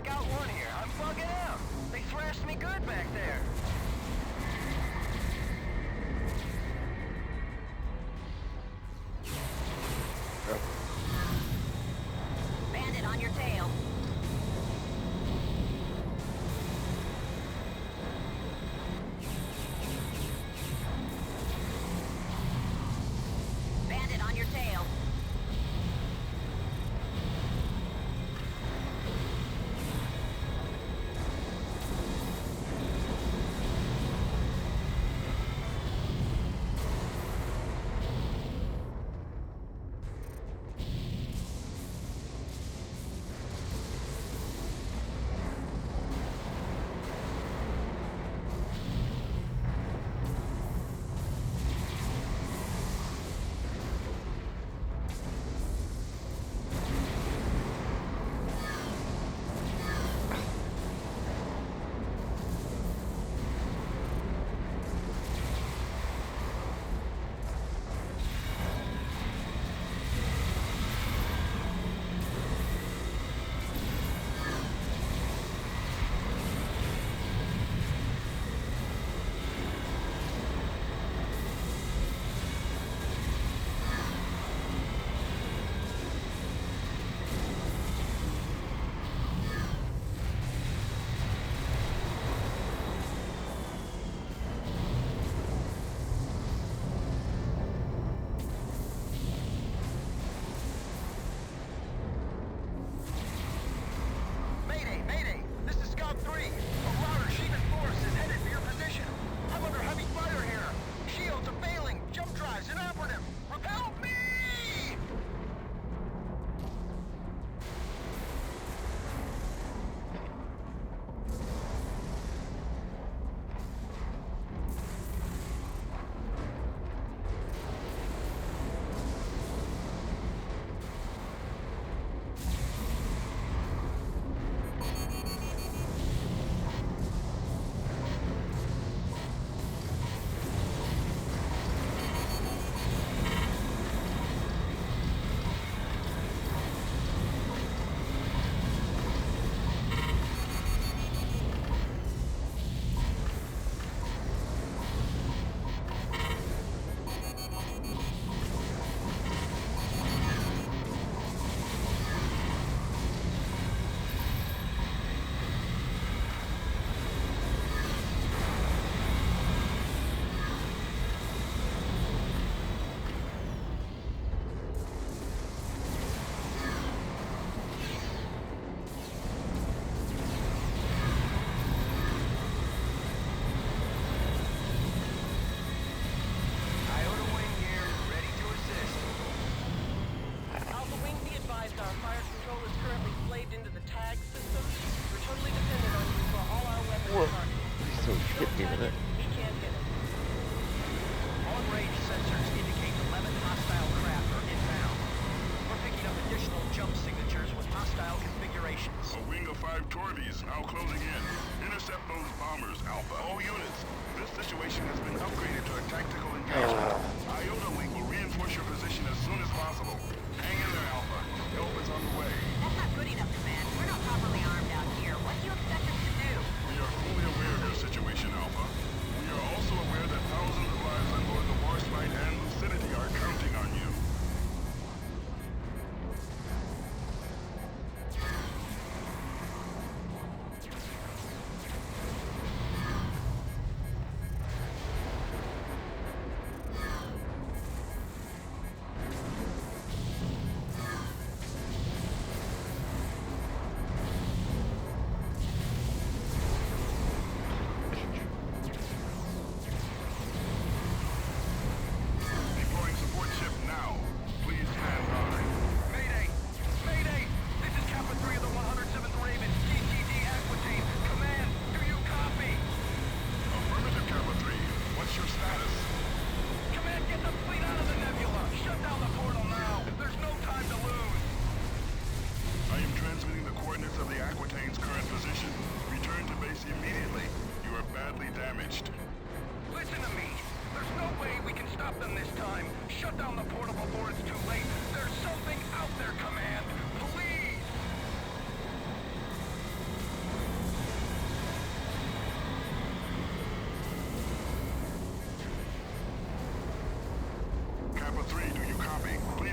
Scout 1 here. I'm bugging out. They thrashed me good back there. Bandit on your tail. Bandit on your tail.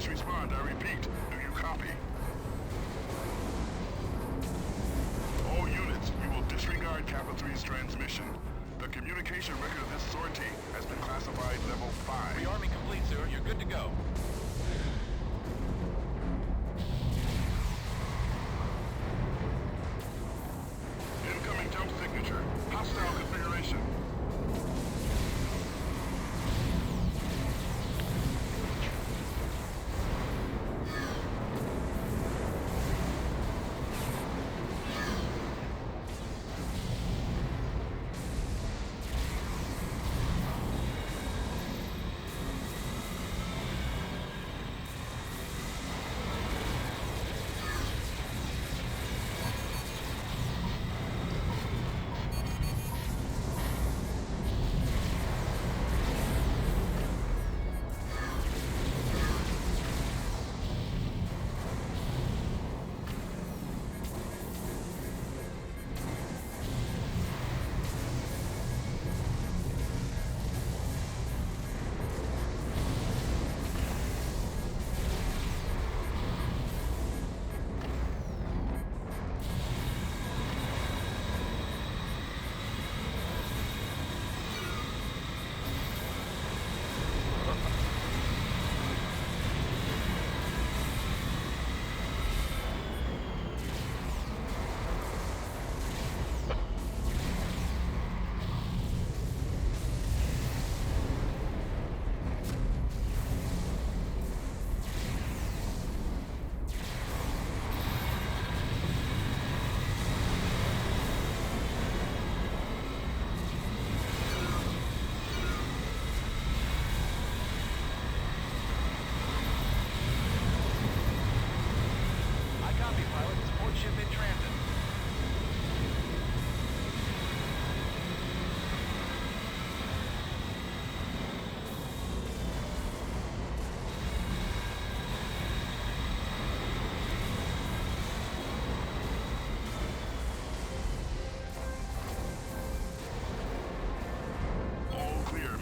Please respond. I repeat. Do you copy? All units, you will disregard Kappa 3's transmission. The communication record of this sortie has been classified level 5. Rearming complete, sir. You're good to go. Incoming jump signature. Hostile configuration.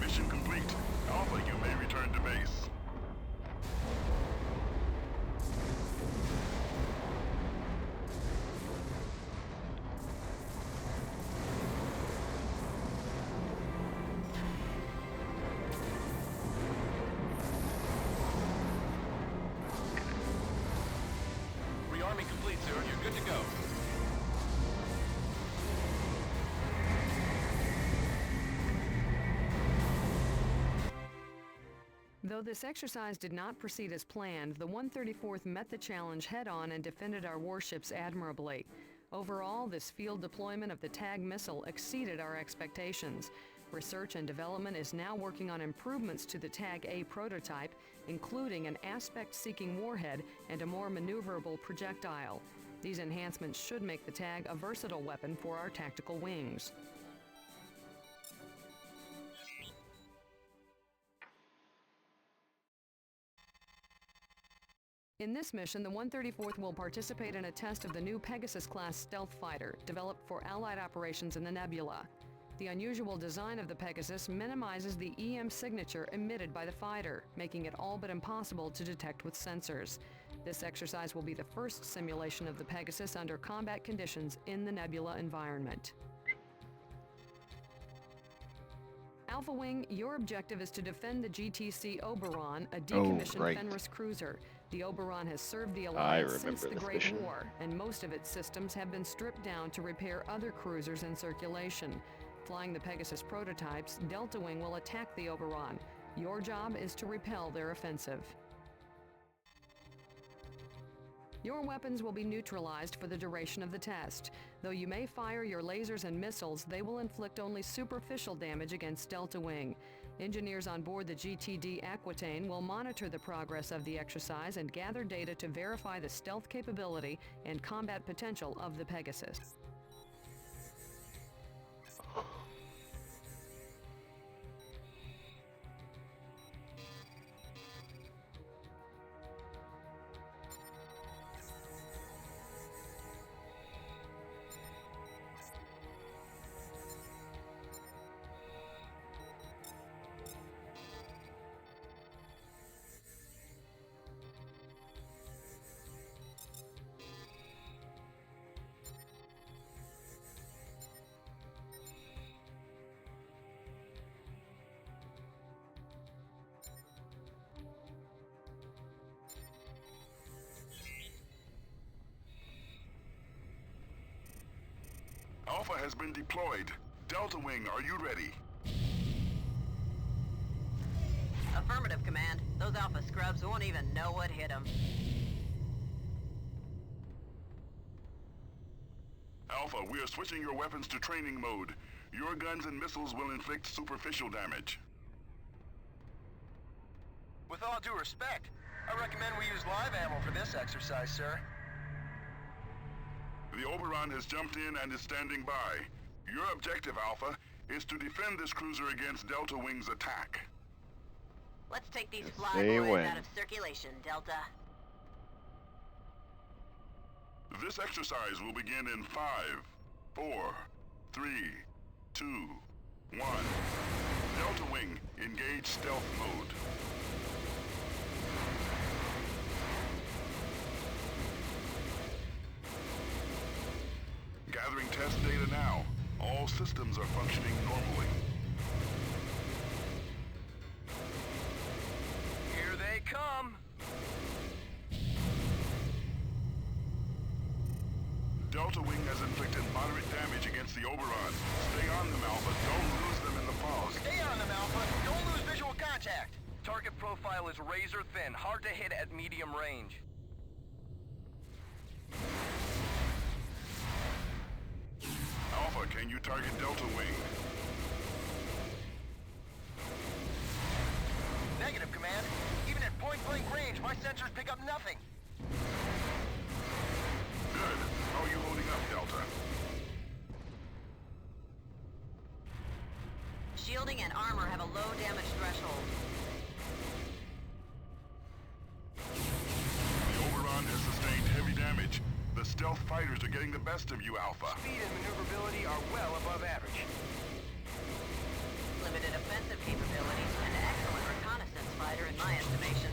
Mission complete. Alpha, you may return to base. Rearming complete, sir. You're good to go. Though this exercise did not proceed as planned, the 134th met the challenge head-on and defended our warships admirably. Overall, this field deployment of the TAG missile exceeded our expectations. Research and development is now working on improvements to the TAG-A prototype, including an aspect-seeking warhead and a more maneuverable projectile. These enhancements should make the TAG a versatile weapon for our tactical wings. In this mission, the 134th will participate in a test of the new Pegasus-class stealth fighter, developed for Allied operations in the Nebula. The unusual design of the Pegasus minimizes the EM signature emitted by the fighter, making it all but impossible to detect with sensors. This exercise will be the first simulation of the Pegasus under combat conditions in the Nebula environment. Alpha Wing, your objective is to defend the GTC Oberon, a decommissioned Fenris cruiser. The Oberon has served the Alliance since the Great War, and most of its systems have been stripped down to repair other cruisers in circulation. Flying the Pegasus prototypes, Delta Wing will attack the Oberon. Your job is to repel their offensive. Your weapons will be neutralized for the duration of the test. Though you may fire your lasers and missiles, they will inflict only superficial damage against Delta Wing. Engineers on board the GTD Aquitaine will monitor the progress of the exercise and gather data to verify the stealth capability and combat potential of the Pegasus. Alpha has been deployed. Delta Wing, are you ready? Affirmative, Command. Those Alpha scrubs won't even know what hit them. Alpha, we are switching your weapons to training mode. Your guns and missiles will inflict superficial damage. With all due respect, I recommend we use live ammo for this exercise, sir. The Oberon has jumped in and is standing by. Your objective, Alpha, is to defend this cruiser against Delta Wing's attack. Let's take these Yes, fly they boys win. out of circulation, Delta. This exercise will begin in 5, 4, 3, 2, 1. Delta Wing, engage stealth mode. Gathering test data now. All systems are functioning normally. Here they come. Delta Wing has inflicted moderate damage against the Oberon. Stay on them, Alpha. Don't lose them in the fog. Stay on them, Alpha. Don't lose visual contact. Target profile is razor thin, hard to hit at medium range. Alpha, can you target Delta Wing? Negative, Command. Even at point-blank range, my sensors pick up nothing. Good. How are you holding up, Delta? Shielding and armor have a low damage threshold. The Oberon has sustained heavy damage. The stealth fighters are getting the best of you, Alpha. Speed and maneuverability are well above average. Limited offensive capabilities and excellent reconnaissance fighter in my estimation.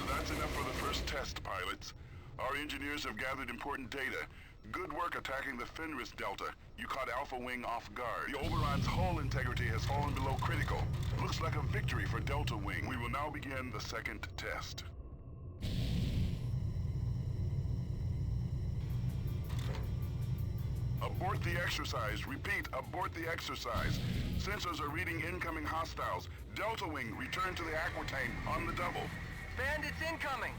That's enough for the first test, pilots. Our engineers have gathered important data. Good work attacking the Fenris Delta. You caught Alpha Wing off guard. The Oberon's hull integrity has fallen below critical. Looks like a victory for Delta Wing. We will now begin the second test. Abort the exercise. Repeat, abort the exercise. Sensors are reading incoming hostiles. Delta Wing, return to the Aquitaine on the double. Bandits incoming!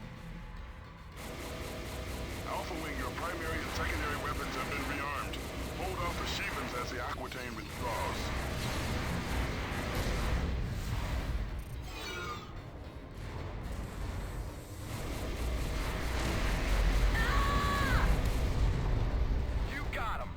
Alpha Wing, your primary and secondary weapons have been rearmed. Hold off the Shevens as the Aquitaine withdraws. You got him!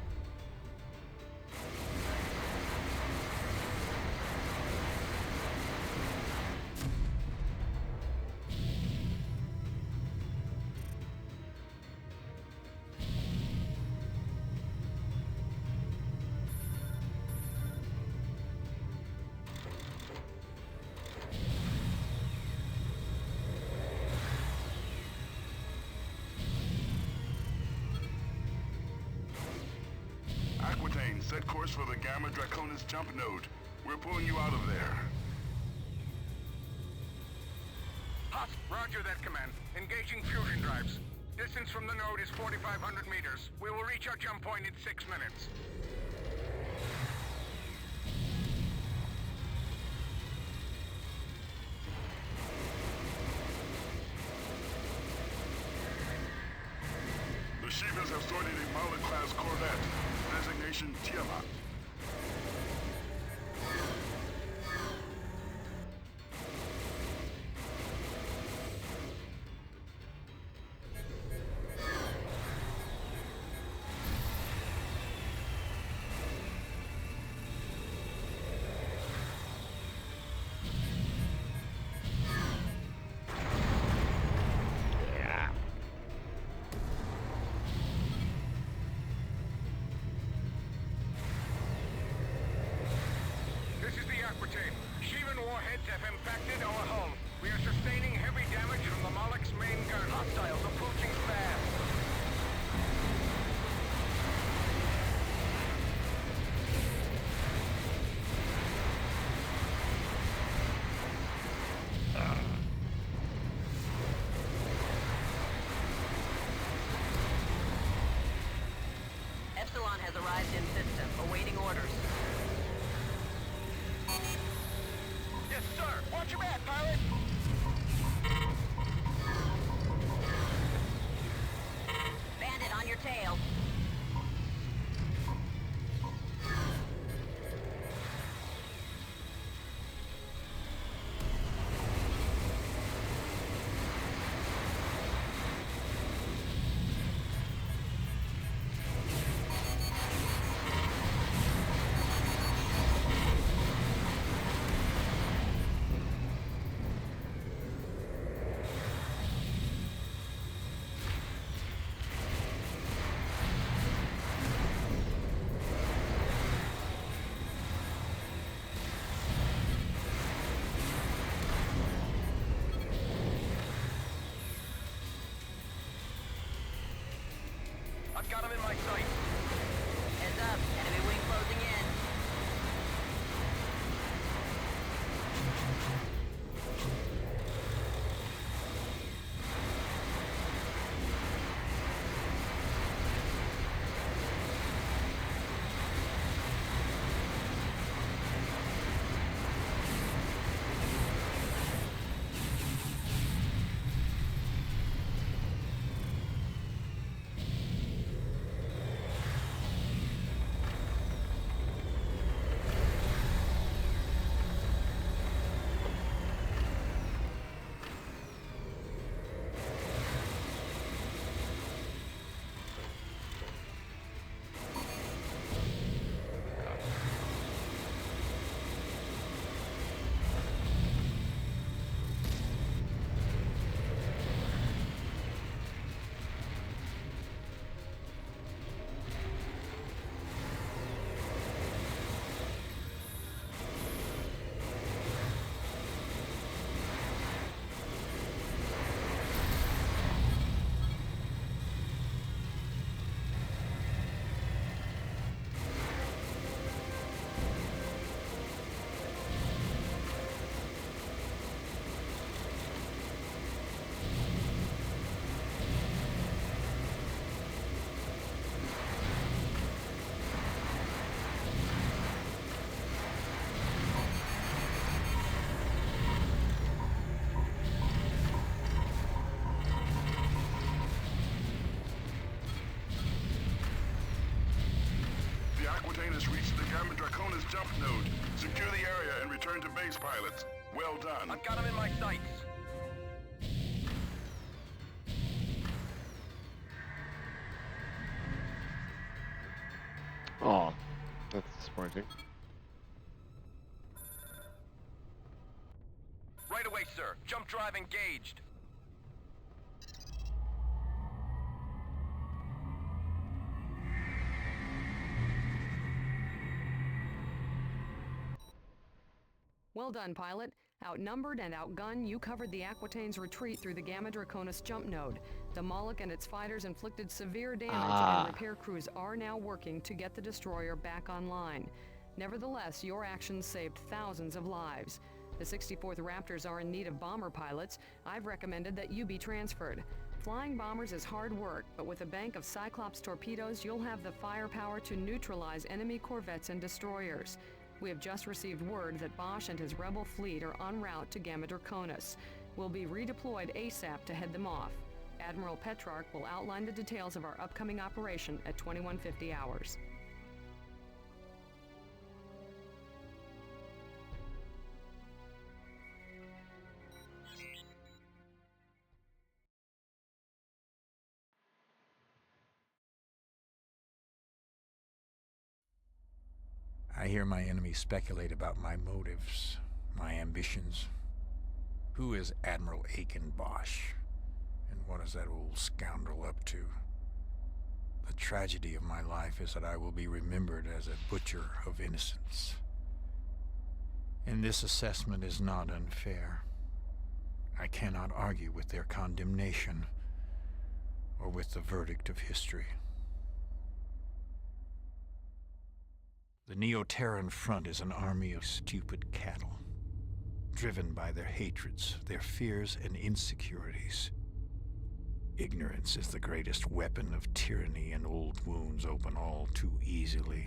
Aquitaine, set course for the Gamma Draconis jump node. We're pulling you out of there. Husk, roger that, Command. Engaging fusion drives. Distance from the node is 4,500 meters. We will reach our jump point in 6 minutes. The Shevens have sorted a Mauler-class corvette. Designation Tiamat. warheads have impacted our hull. We are sustaining heavy damage from the Moloch's main gun. Hostiles approaching fast. Epsilon has arrived in system, awaiting orders. Yes, sir. Watch your back, pilot. Bandit on your tail. I've got him in my sights. Heads up, enemy wing closing in. The Aquitaine has reached the Gamma Draconis jump node. Secure the area and return to base, pilots. Well done. I've got him in my sights. Oh, that's disappointing. Right away, sir. Jump drive engaged. Well done, pilot. Outnumbered and outgunned, you covered the Aquitaine's retreat through the Gamma Draconis jump node. The Moloch and its fighters inflicted severe damage, and repair crews are now working to get the destroyer back online. Nevertheless, your actions saved thousands of lives. The 64th Raptors are in need of bomber pilots. I've recommended that you be transferred. Flying bombers is hard work, but with a bank of Cyclops torpedoes, you'll have the firepower to neutralize enemy corvettes and destroyers. We have just received word that Bosch and his rebel fleet are en route to Gamma Draconis. We'll be redeployed ASAP to head them off. Admiral Petrarch will outline the details of our upcoming operation at 2150 hours. I hear my enemies speculate about my motives, my ambitions. Who is Admiral Aiken Bosch? And what is that old scoundrel up to? The tragedy of my life is that I will be remembered as a butcher of innocence. And this assessment is not unfair. I cannot argue with their condemnation or with the verdict of history. The Neo-Terran Front is an army of stupid cattle, driven by their hatreds, their fears and insecurities. Ignorance is the greatest weapon of tyranny, and old wounds open all too easily.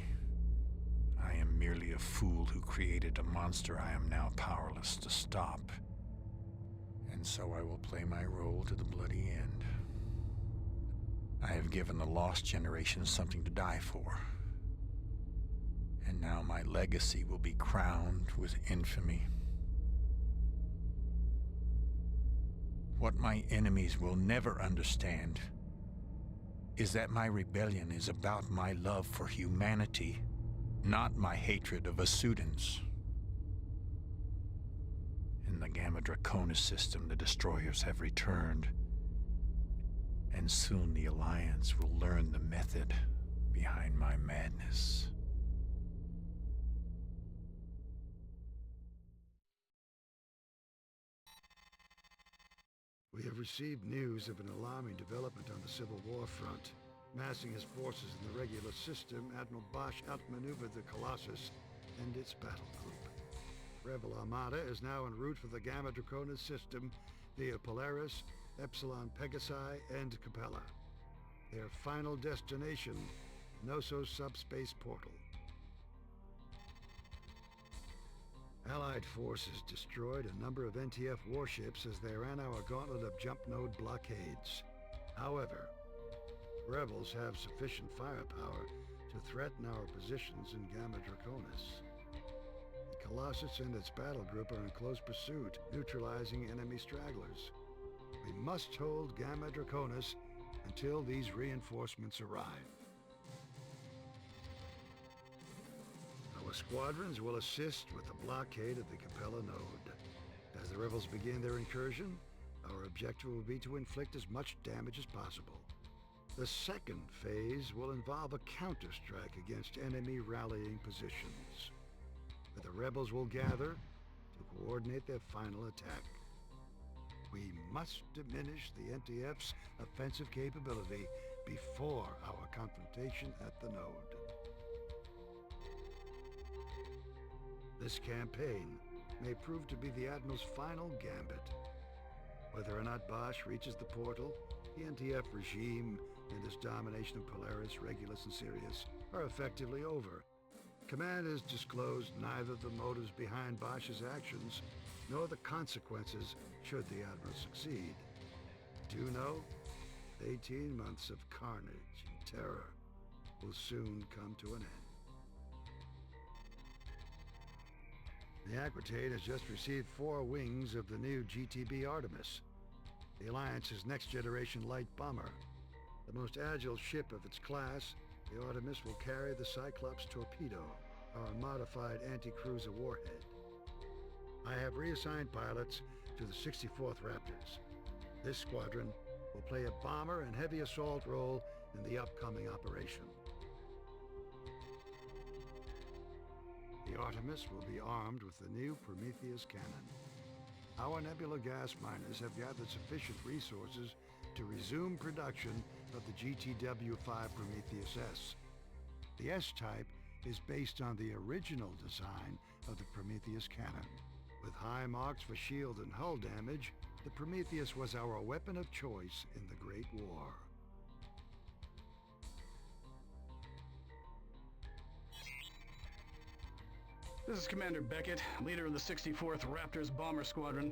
I am merely a fool who created a monster I am now powerless to stop. And so I will play my role to the bloody end. I have given the lost generation something to die for. And now my legacy will be crowned with infamy. What my enemies will never understand is that my rebellion is about my love for humanity, not my hatred of Asudans. In the Gamma Draconis system, the destroyers have returned, and soon the Alliance will learn the method behind my madness. We have received news of an alarming development on the Civil War front. Massing his forces in the regular system, Admiral Bosch outmaneuvered the Colossus and its battle group. Rebel Armada is now en route for the Gamma Draconis system via Polaris, Epsilon Pegasi, and Capella. Their final destination, Noso subspace portal. Allied forces destroyed a number of NTF warships as they ran our gauntlet of jump node blockades. However, rebels have sufficient firepower to threaten our positions in Gamma Draconis. The Colossus and its battle group are in close pursuit, neutralizing enemy stragglers. We must hold Gamma Draconis until these reinforcements arrive. Our squadrons will assist with the blockade of the Capella node. As the rebels begin their incursion, our objective will be to inflict as much damage as possible. The second phase will involve a counterstrike against enemy rallying positions, where the rebels will gather to coordinate their final attack. We must diminish the NTF's offensive capability before our confrontation at the node. This campaign may prove to be the Admiral's final gambit. Whether or not Bosch reaches the portal, the NTF regime and its domination of Polaris, Regulus, and Sirius are effectively over. Command has disclosed neither the motives behind Bosch's actions nor the consequences should the Admiral succeed. Do know, 18 months of carnage and terror will soon come to an end. The Aquitaine has just received 4 wings of the new GTB Artemis, the Alliance's next-generation light bomber. The most agile ship of its class, the Artemis will carry the Cyclops torpedo, our modified anti-cruiser warhead. I have reassigned pilots to the 64th Raptors. This squadron will play a bomber and heavy assault role in the upcoming operation. The Artemis will be armed with the new Prometheus cannon. Our Nebula gas miners have gathered sufficient resources to resume production of the GTW-5 Prometheus S. The S-type is based on the original design of the Prometheus cannon. With high marks for shield and hull damage, the Prometheus was our weapon of choice in the Great War. This is Commander Beckett, leader of the 64th Raptors Bomber Squadron.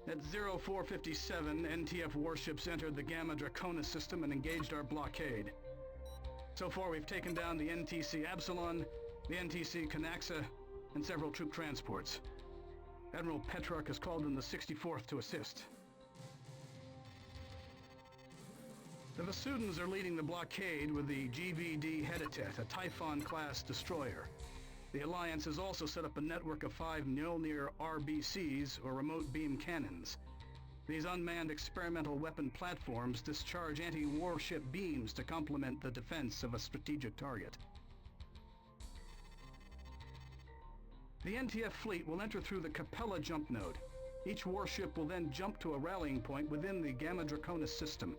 At 0457, NTF warships entered the Gamma Draconis system and engaged our blockade. So far, we've taken down the NTC Absalon, the NTC Canaxa, and several troop transports. Admiral Petrarch has called in the 64th to assist. The Vasudans are leading the blockade with the GVD Heditet, a Typhon-class destroyer. The Alliance has also set up a network of 5 Mjolnir RBCs, or remote beam cannons. These unmanned experimental weapon platforms discharge anti-warship beams to complement the defense of a strategic target. The NTF fleet will enter through the Capella jump node. Each warship will then jump to a rallying point within the Gamma Draconis system.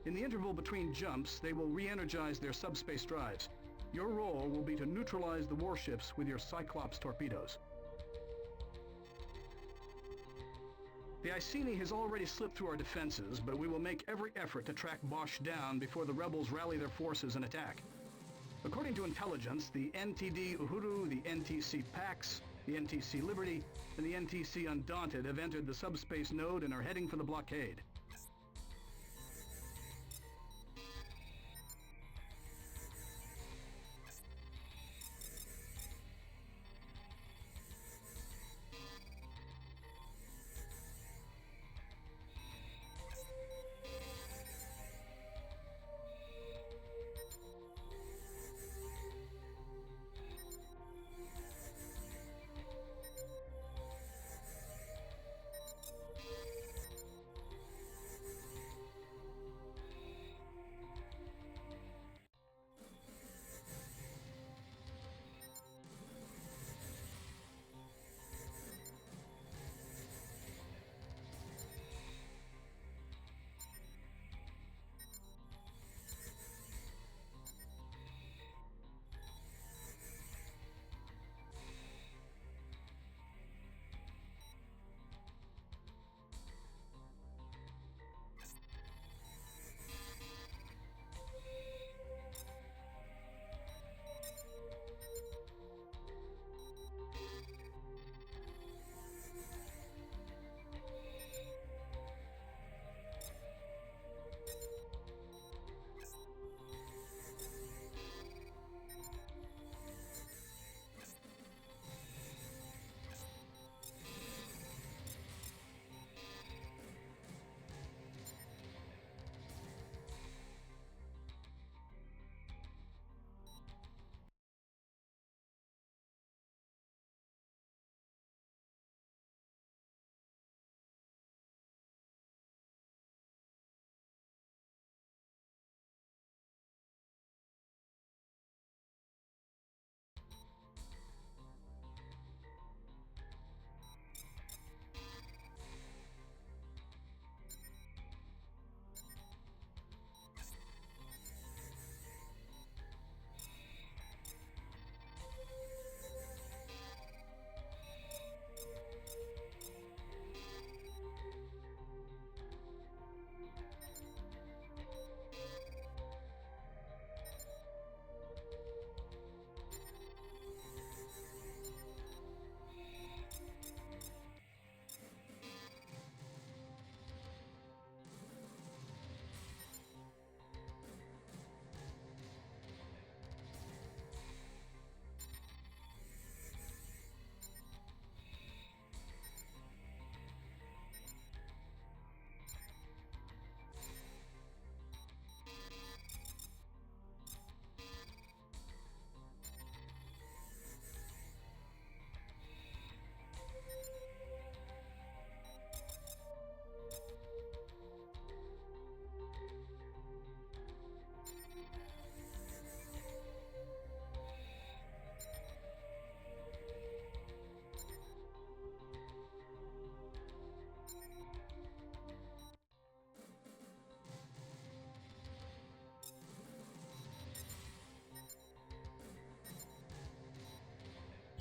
In the interval between jumps, they will re-energize their subspace drives. Your role will be to neutralize the warships with your Cyclops torpedoes. The Iceni has already slipped through our defenses, but we will make every effort to track Bosch down before the rebels rally their forces and attack. According to intelligence, the NTD Uhuru, the NTC Pax, the NTC Liberty, and the NTC Undaunted have entered the subspace node and are heading for the blockade.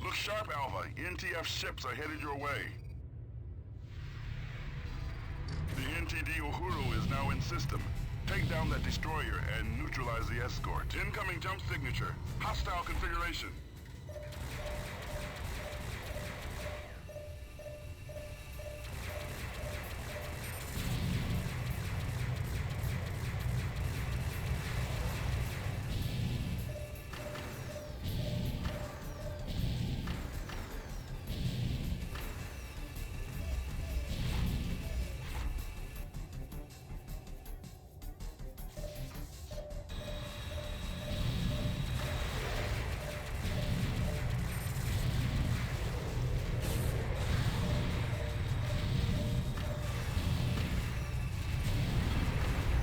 Look sharp, Alpha. NTF ships are headed your way. The NTD Uhuru is now in system. Take down that destroyer and neutralize the escort. Incoming jump signature. Hostile configuration.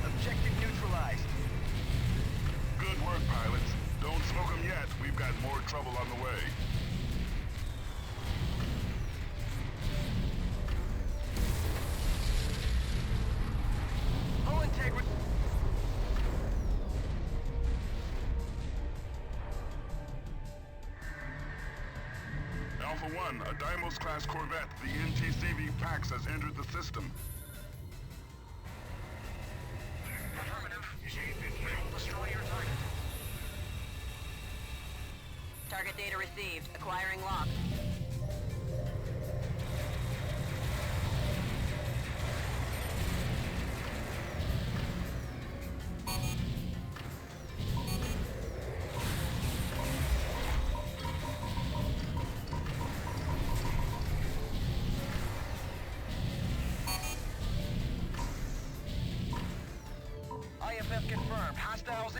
Objective neutralized. Good work, pilots. Don't smoke them yet. We've got more trouble on the way. Alpha 1, a Deimos-class corvette, the NTCV Pax has entered the system. Affirmative. Shape and will destroy your target. Target data received. Acquiring lock. IFF confirmed. Hostiles...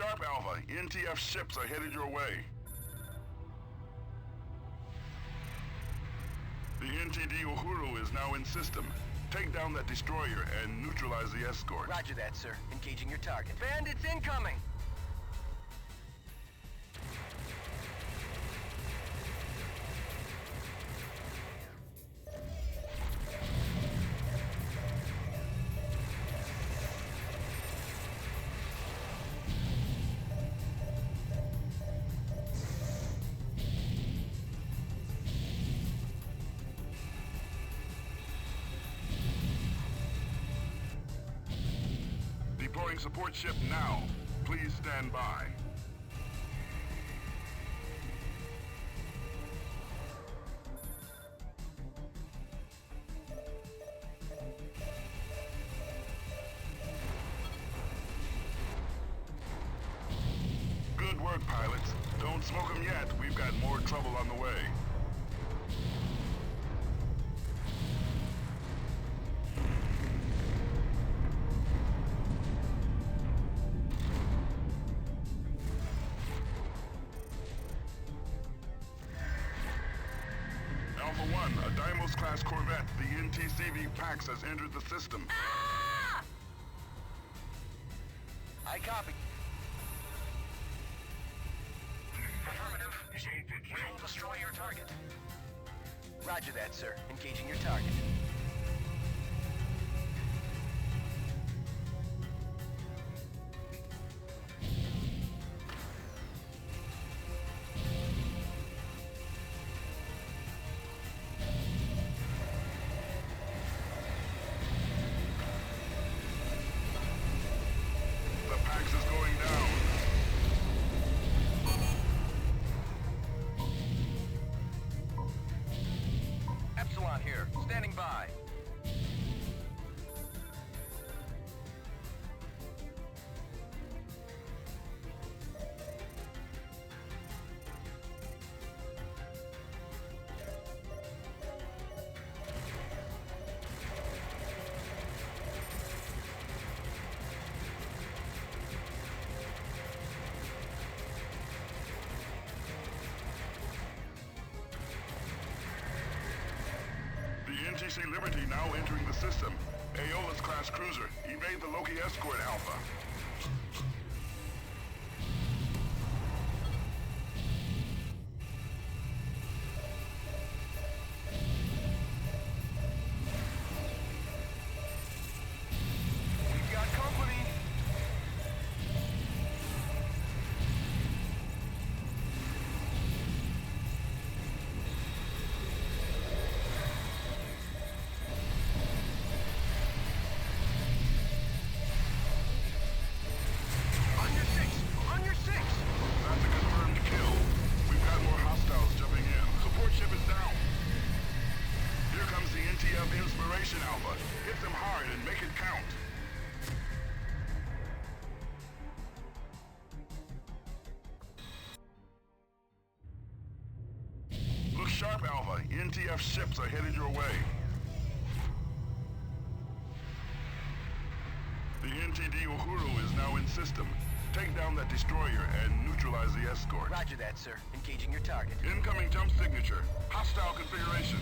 sharp, Alpha. NTF ships are headed your way. The NTD Uhuru is now in system. Take down that destroyer and neutralize the escort. Roger that, sir. Engaging your target. Bandits incoming! Deploying support ship now. Please stand by. Good work, pilots. Don't smoke them yet. We've got more trouble on the way. Alpha 1, a Deimos-class corvette, the NTCV Pax has entered the system. Ah! I copy. Affirmative. We will destroy your target. Roger that, sir. Engaging your target. The Pax is going down. Epsilon here. Standing by. The NTC Liberty now entering the system. Aeolus-class cruiser. Evade the Loki escort, Alpha. We've got company. On your six! On your six! That's a confirmed kill. We've got more hostiles jumping in. Support ship is down. Here comes the NTF Inspiration, Alpha. Hit them hard and make it count. Look sharp, Alpha. NTF ships are headed your way. The NTD Uhuru is now in system. Take down that destroyer and neutralize the escort. Roger that, sir. Engaging your target. Incoming jump signature. Hostile configuration.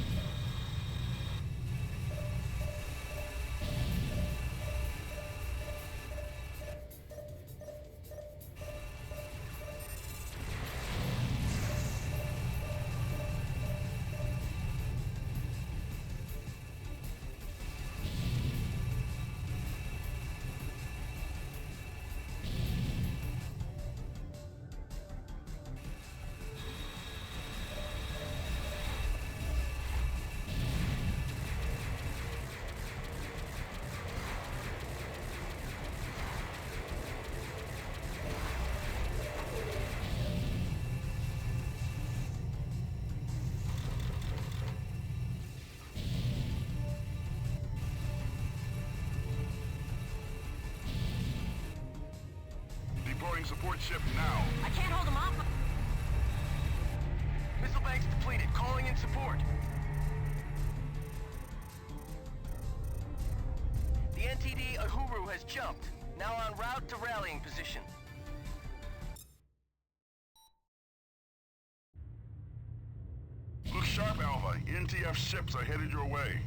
Deploying support ship now. I can't hold them off. Missile banks depleted. Calling in support. The NTD Uhuru has jumped. Now en route to rallying position. Sharp Alpha, NTF ships are headed your way.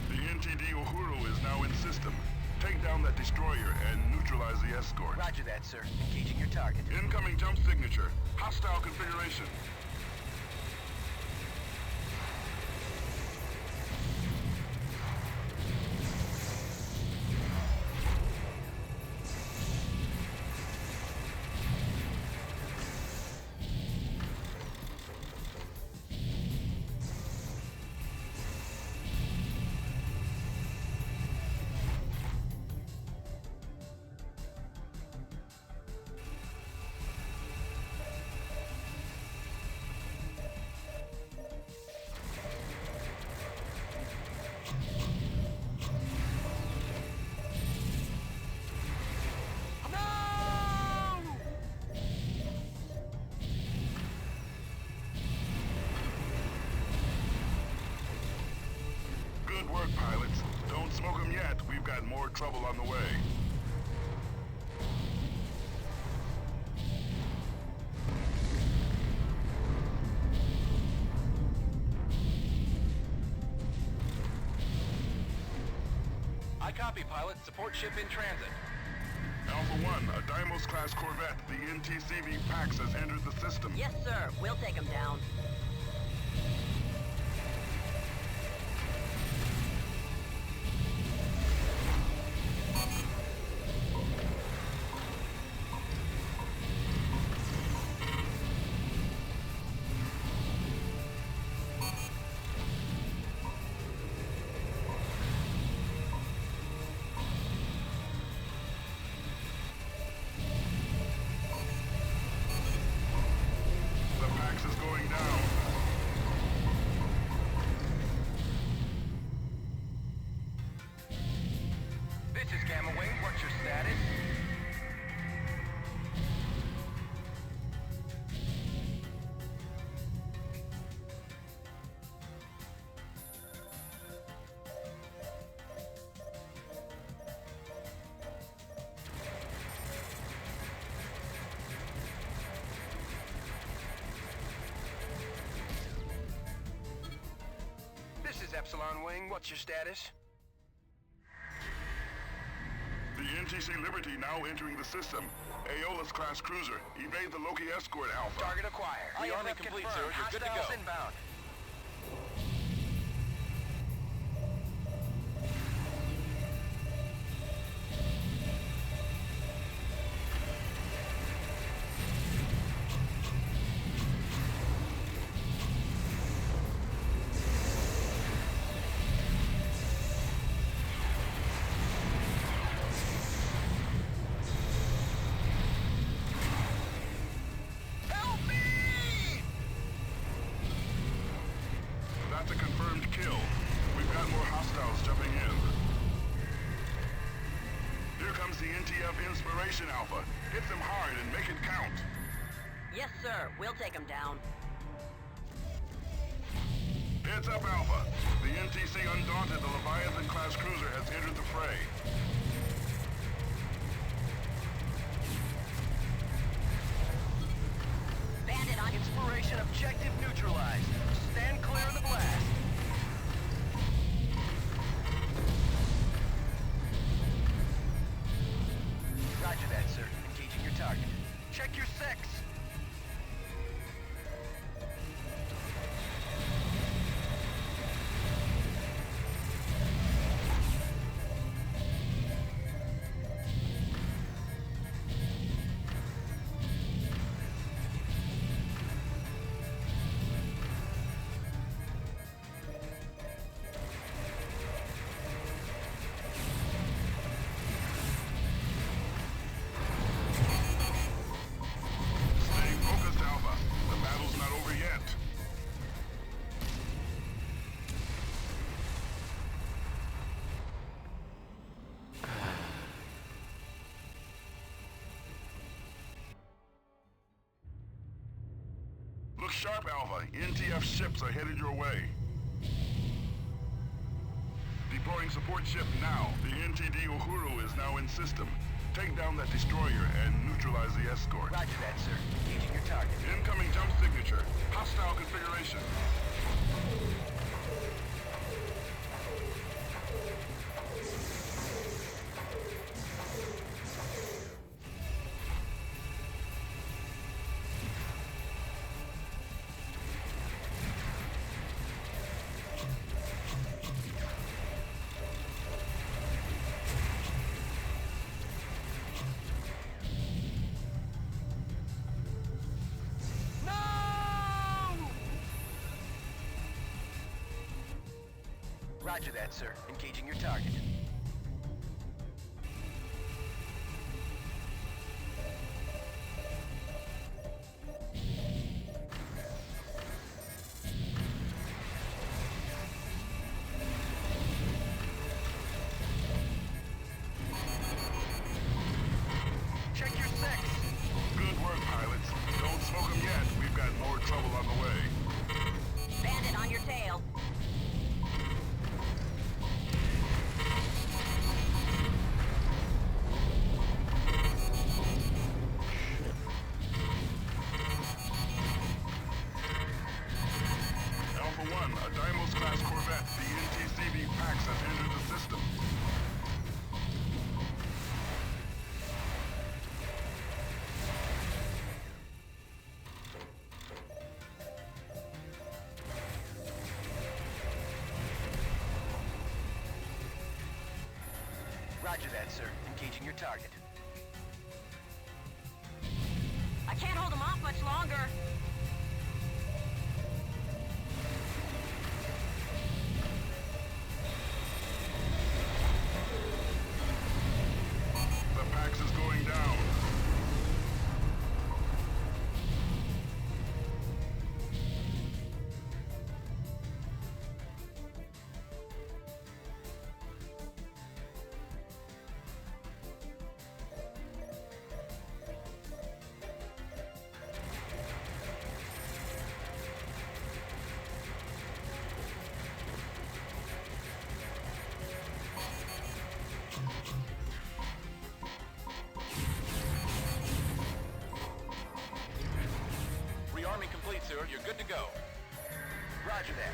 The NTD Uhuru is now in system. Take down that destroyer and neutralize the escort. Roger that, sir. Engaging your target. Incoming jump signature. Hostile configuration. Good work, pilots. Don't smoke them yet. We've got more trouble on the way. I copy, pilot. Support ship in transit. Alpha 1, a Deimos-class corvette, the NTCV Pax has entered the system. Yes, sir. We'll take him down. The Pax is going down. This is Gamma Wing. What's your status? This is Epsilon Wing. What's your status? The NTC Liberty now entering the system. Aeolus-class cruiser. Evade the Loki escort, Alpha. Target acquired. The Army IFF complete, confirmed. sir. You're good to Hostiles go. inbound. Help me! That's a confirmed kill. We've got more hostiles jumping in. Here comes the NTF Inspiration, Alpha. Hit them hard and make it count. Yes, sir. We'll take him down. Heads up, Alpha. The NTC Undaunted, the Leviathan-class cruiser, has entered the fray. Bandit on Inspiration objective neutralized. Stand clear of the blast. Roger that, sir. Engaging your target. Check your six. Stay focused, Alpha. The battle's not over yet. Look sharp, Alpha. NTF ships are headed your way. Deploying support ship now. The NTD Uhuru is now in system. Take down that destroyer and neutralize the escort. Roger that, sir. Engaging your target. Incoming Roger that, sir. Engaging your target. Check your six. Good work, pilots. Don't smoke them yet. We've got more trouble on the way. Bandit on your tail. Alpha 1, a Deimos-class corvette, the NTCV Pax has entered the system. Roger that, sir. Engaging your target. I can't hold them off much longer. The Pax is going down. Rearming complete, sir. You're good to go. Roger that.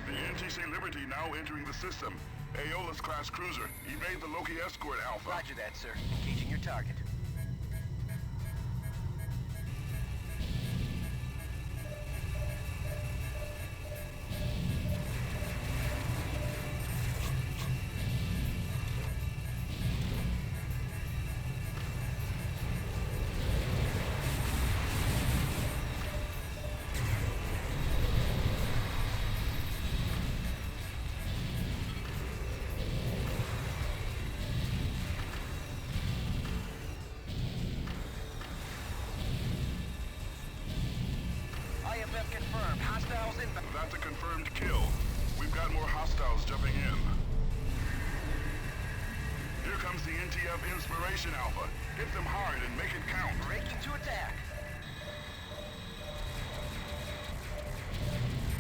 The NTC Liberty now entering the system. Aeolus-class cruiser. Evade the Loki escort, Alpha. Roger that, sir. Engaging your target. IFF confirmed. Hostiles inbound. That's a confirmed kill. We've got more hostiles jumping in. Here comes the NTF Inspiration, Alpha. Hit them hard and make it count. Breaking to attack.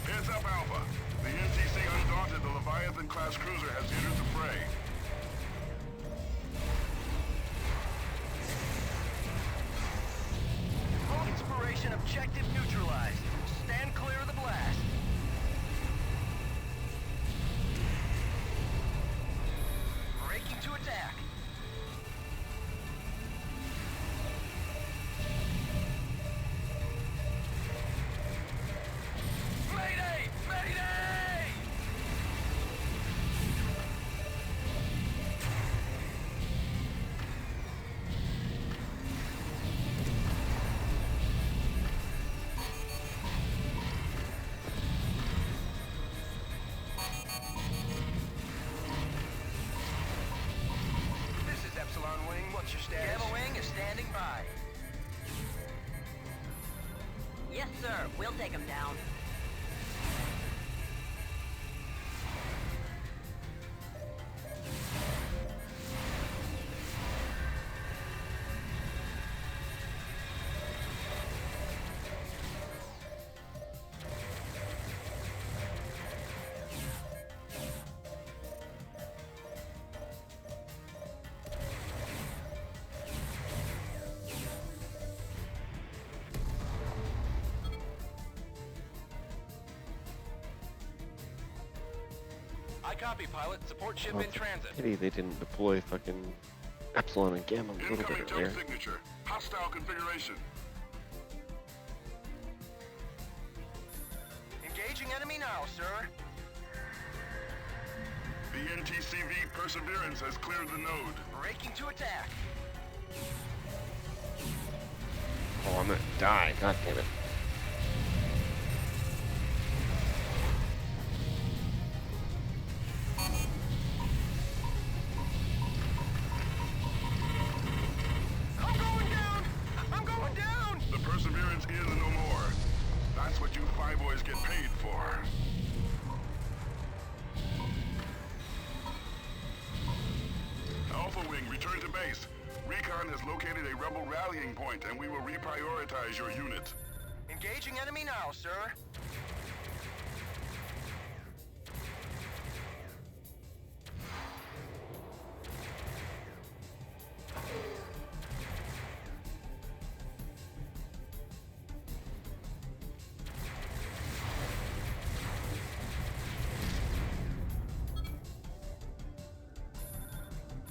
Heads up, Alpha. The NTC Undaunted, the Leviathan-class cruiser, has entered the fray. Inspiration objective neutralized. Stand clear of the blast. Breaking to attack. Mayday! Mayday! This is Epsilon Wing. What's your status? Gamma Wing is standing by. Yes, sir. We'll take them down. I copy, pilot. Support ship in transit. Pity they didn't deploy fucking Epsilon and Gamma a little bit Incoming earlier. jump signature. Hostile configuration. Engaging enemy now, sir. The NTCV Perseverance has cleared the node. Breaking to attack. Oh, I'm gonna die. God damn it. get paid for. Alpha Wing, return to base. Recon has located a rebel rallying point, and we will reprioritize your unit. Engaging enemy now, sir.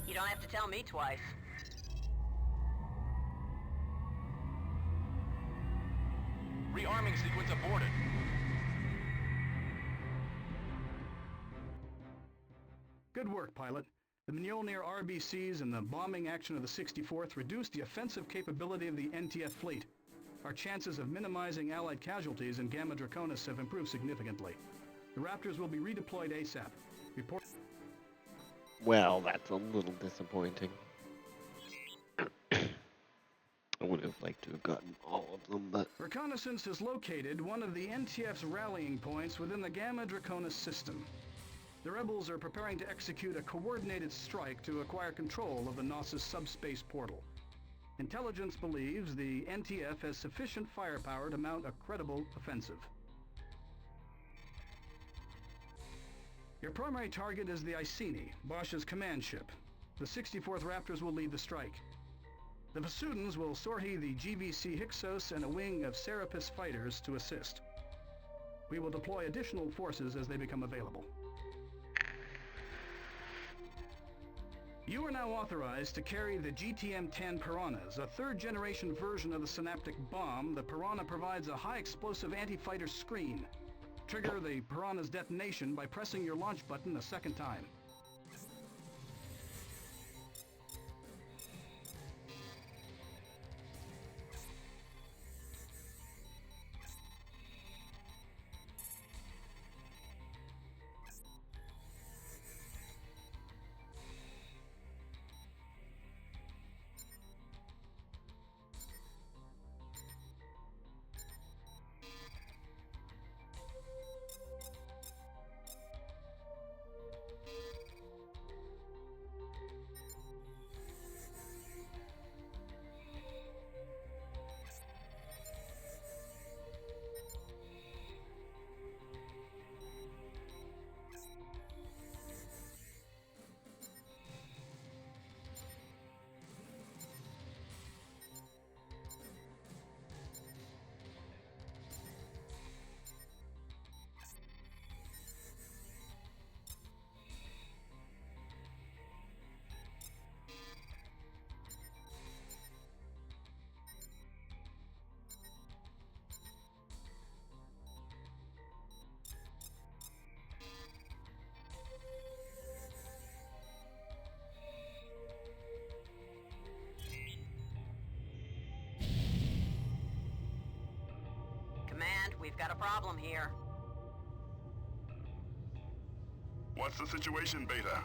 You don't have to tell me twice. Rearming sequence aborted. Good work, pilot. The Mjolnir RBCs and the bombing action of the 64th reduced the offensive capability of the NTF fleet. Our chances of minimizing Allied casualties in Gamma Draconis have improved significantly. The Raptors will be redeployed ASAP. Report. Well, that's a little disappointing. I would have liked to have gotten all of them, but... Reconnaissance has located one of the NTF's rallying points within the Gamma Draconis system. The rebels are preparing to execute a coordinated strike to acquire control of the Gnosis subspace portal. Intelligence believes the NTF has sufficient firepower to mount a credible offensive. Your primary target is the Iceni, Bosch's command ship. The 64th Raptors will lead the strike. The Vasudans will sortie the GVC Hyksos and a wing of Serapis fighters to assist. We will deploy additional forces as they become available. You are now authorized to carry the GTM-10 Piranhas, a third-generation version of the synaptic bomb. The Piranha provides a high-explosive anti-fighter screen. Trigger the Piranha's detonation by pressing your launch button a second time. We've got a problem here. What's the situation, Beta?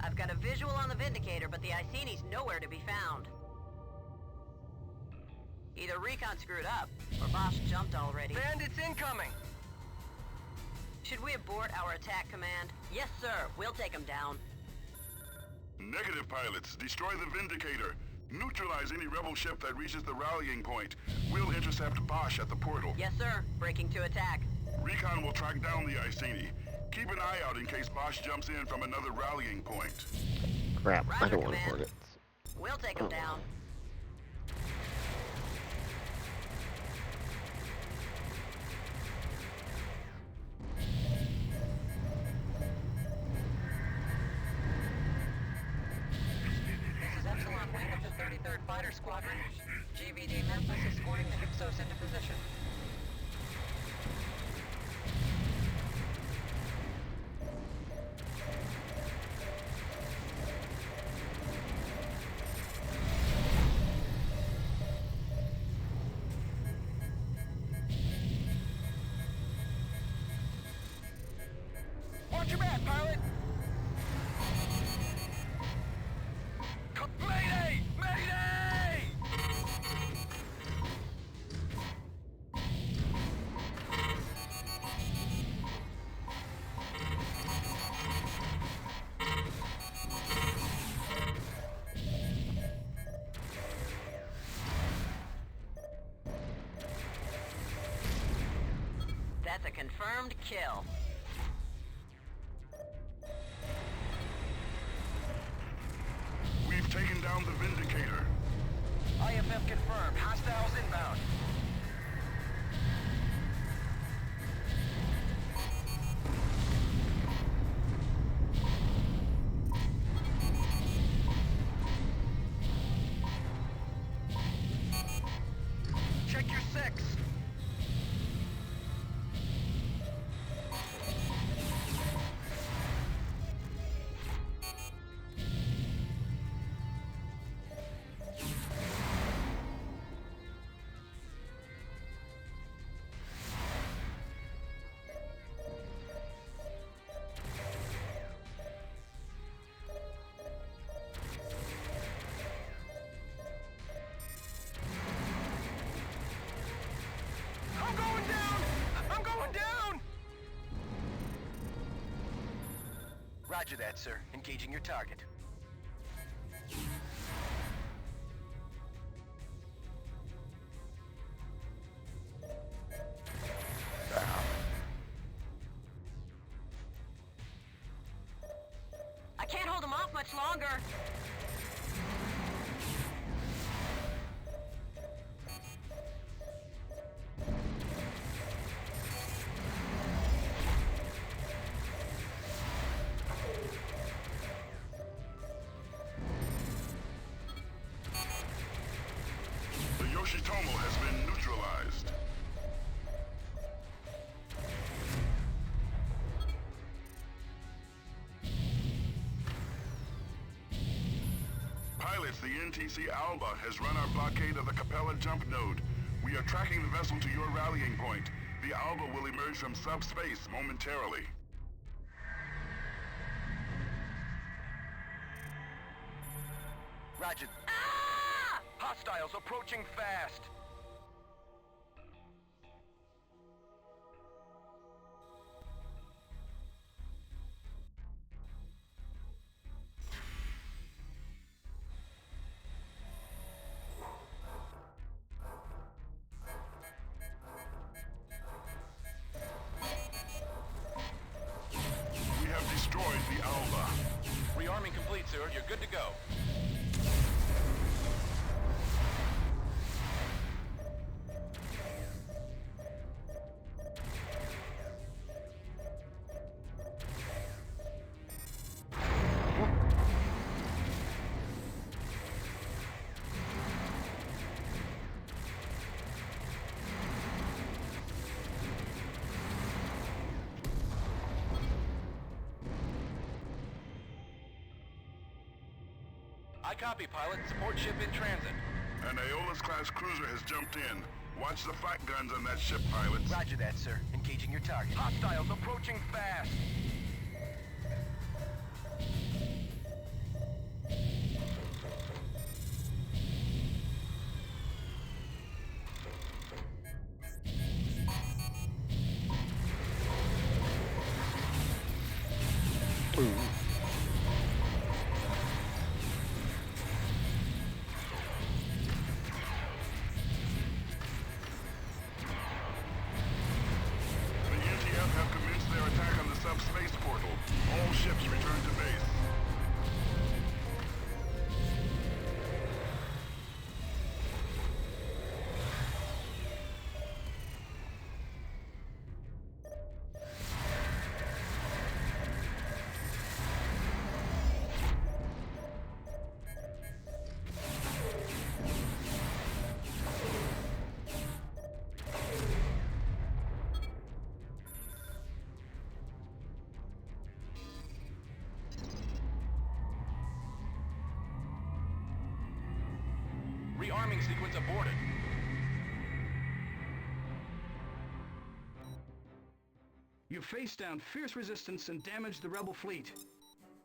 I've got a visual on the Vindicator, but the Iceni's nowhere to be found. Either Recon screwed up, or Bosch jumped already. Bandits incoming! Should we abort our attack, Command? Yes, sir. We'll take them down. Negative, pilots. Destroy the Vindicator. Neutralize any rebel ship that reaches the rallying point. We'll intercept Bosch at the portal. Yes, sir. Breaking to attack. Recon will track down the Iceni. Keep an eye out in case Bosch jumps in from another rallying point. Crap, Roger, I don't want Command. hornets. We'll take them down. This is Epsilon Wing of the 33rd Fighter Squadron. GVD Memphis is escorting the Hyksos into position. Watch your back, pilot! Mayday! Mayday! a confirmed kill. We've taken down the Vindicator. IFF confirmed. Hostiles inbound. Check your six. I'm going down! I'm going down! Roger that, sir. Engaging your target. I can't hold them off much longer. The Yoshitomo has been neutralized. Pilots, the NTC Alba has run our blockade of the Capella jump node. We are tracking the vessel to your rallying point. The Alba will emerge from subspace momentarily. Roger. Ah! Hostiles approaching fast. We have destroyed the Alba. Rearming complete, sir. You're good to go. I copy, pilot. Support ship in transit. An Aeolus-class cruiser has jumped in. Watch the flak guns on that ship, pilots. Roger that, sir. Engaging your target. Hostiles approaching fast. The UTF have commenced their attack on the subspace portal. All ships return to base. Rearming sequence aborted. You faced down fierce resistance and damaged the rebel fleet.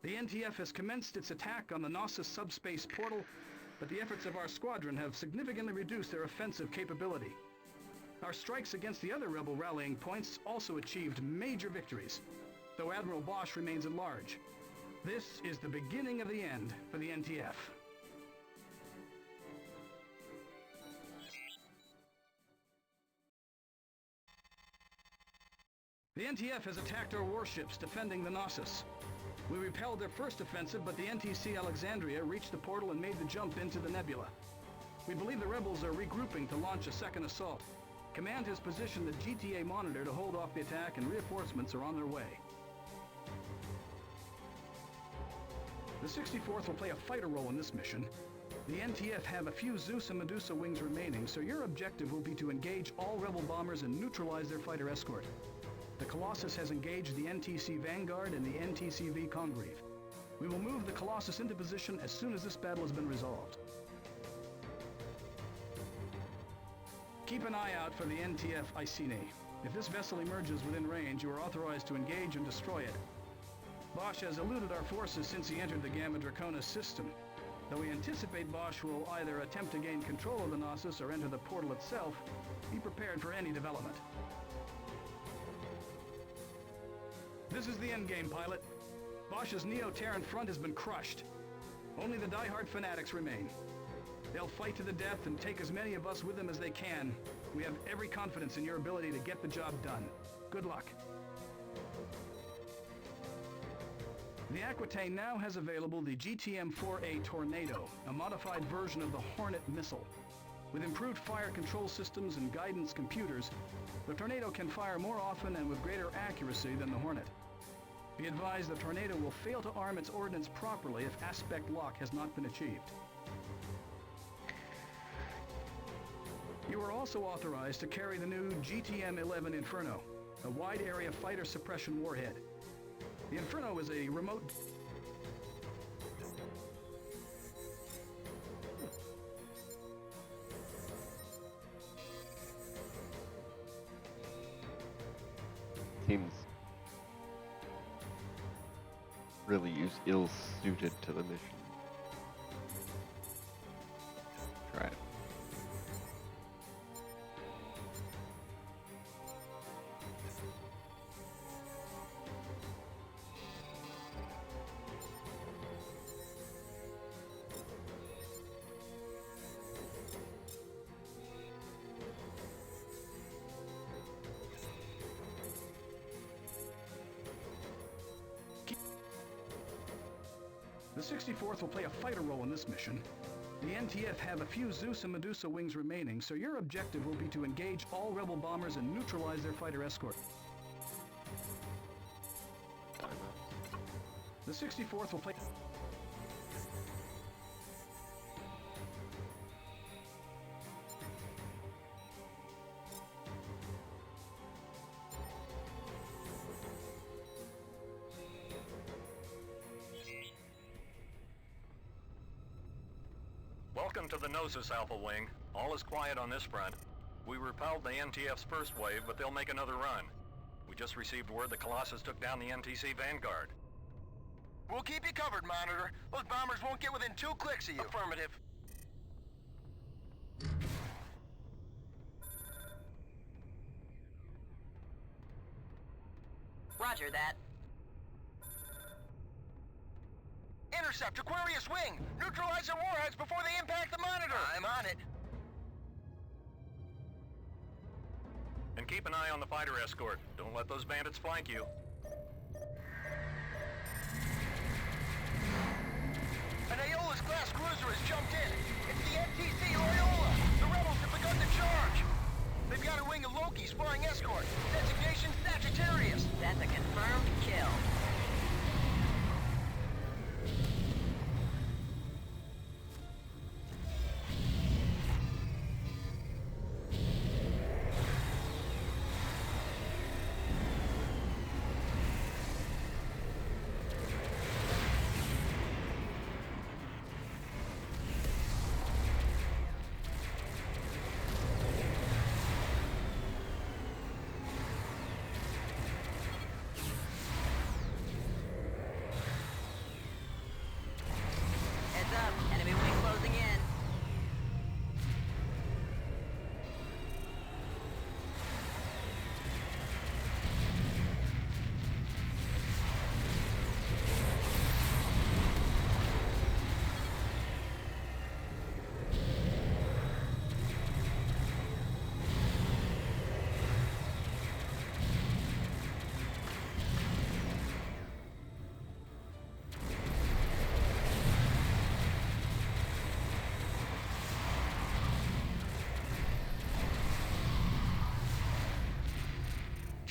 The NTF has commenced its attack on the Knossos subspace portal, but the efforts of our squadron have significantly reduced their offensive capability. Our strikes against the other rebel rallying points also achieved major victories, though Admiral Bosch remains at large. This is the beginning of the end for the NTF. The NTF has attacked our warships defending the Knossos. We repelled their first offensive, but the NTC Alexandria reached the portal and made the jump into the nebula. We believe the rebels are regrouping to launch a second assault. Command has positioned the GTA Monitor to hold off the attack, and reinforcements are on their way. The 64th will play a fighter role in this mission. The NTF have a few Zeus and Medusa wings remaining, so your objective will be to engage all rebel bombers and neutralize their fighter escort. The Colossus has engaged the NTC Vanguard and the NTCV Congreve. We will move the Colossus into position as soon as this battle has been resolved. Keep an eye out for the NTF Iceni. If this vessel emerges within range, you are authorized to engage and destroy it. Bosch has eluded our forces since he entered the Gamma Draconis system. Though we anticipate Bosch will either attempt to gain control of the Knossos or enter the portal itself, be prepared for any development. This is the endgame, pilot. Bosch's Neo-Terran front has been crushed. Only the die-hard fanatics remain. They'll fight to the death and take as many of us with them as they can. We have every confidence in your ability to get the job done. Good luck. The Aquitaine now has available the GTM-4A Tornado, a modified version of the Hornet missile. With improved fire control systems and guidance computers, the Tornado can fire more often and with greater accuracy than the Hornet. Be advised the Tornado will fail to arm its ordnance properly if aspect lock has not been achieved. You are also authorized to carry the new GTM-11 Inferno, a wide-area fighter suppression warhead. The Inferno is a remote... Seems really ill-suited to the mission. Try it. The 64th will play a fighter role in this mission. The NTF have a few Zeus and Medusa wings remaining, so your objective will be to engage all rebel bombers and neutralize their fighter escort. The 64th will play... Welcome to the Knossos, Alpha Wing. All is quiet on this front. We repelled the NTF's first wave, but they'll make another run. We just received word the Colossus took down the NTC Vanguard. We'll keep you covered, Monitor. Those bombers won't get within 2 clicks of you. Affirmative. Roger that. Intercept Aquarius Wing! Neutralize their warheads before they impact the Monitor! I'm on it. And keep an eye on the fighter escort. Don't let those bandits flank you. An Aeolus-class cruiser has jumped in. It's the NTC Loyola. The rebels have begun to charge. They've got a wing of Loki's flying escort. Designation Sagittarius. That's a confirmed kill.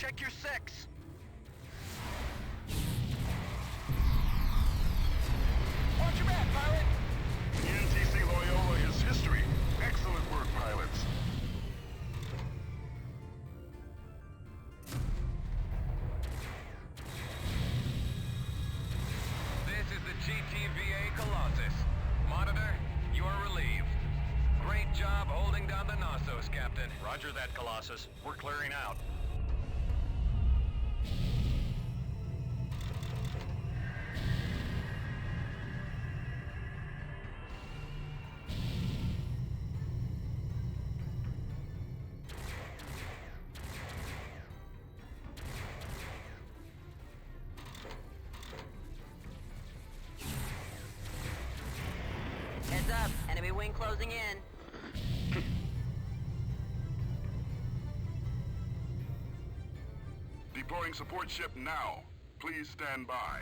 Check your 6. Watch your back, pilot! The NTC Loyola is history. Excellent work, pilots. This is the GTVA Colossus. Monitor, you are relieved. Great job holding down the Knossos, Captain. Roger that, Colossus. We're clearing out. Heads up, enemy wing closing in. Deploying support ship now. Please stand by.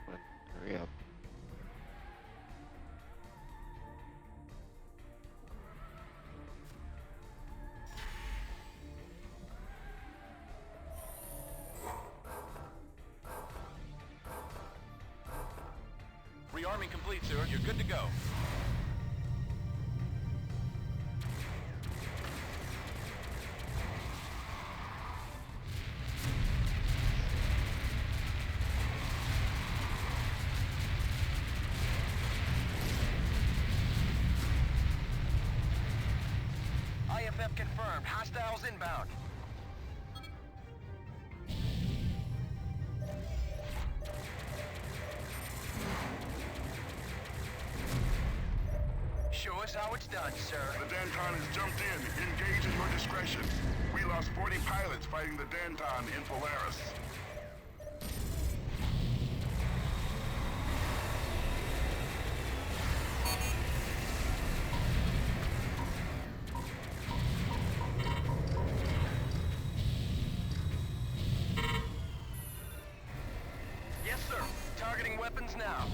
Come on, hurry up. Rearming complete, sir. You're good to go. IFF confirmed. Hostiles inbound. Show us how it's done, sir. The Danton has jumped in. Engage at your discretion. We lost 40 pilots fighting the Danton in Polaris. Yes, sir. Targeting weapons now.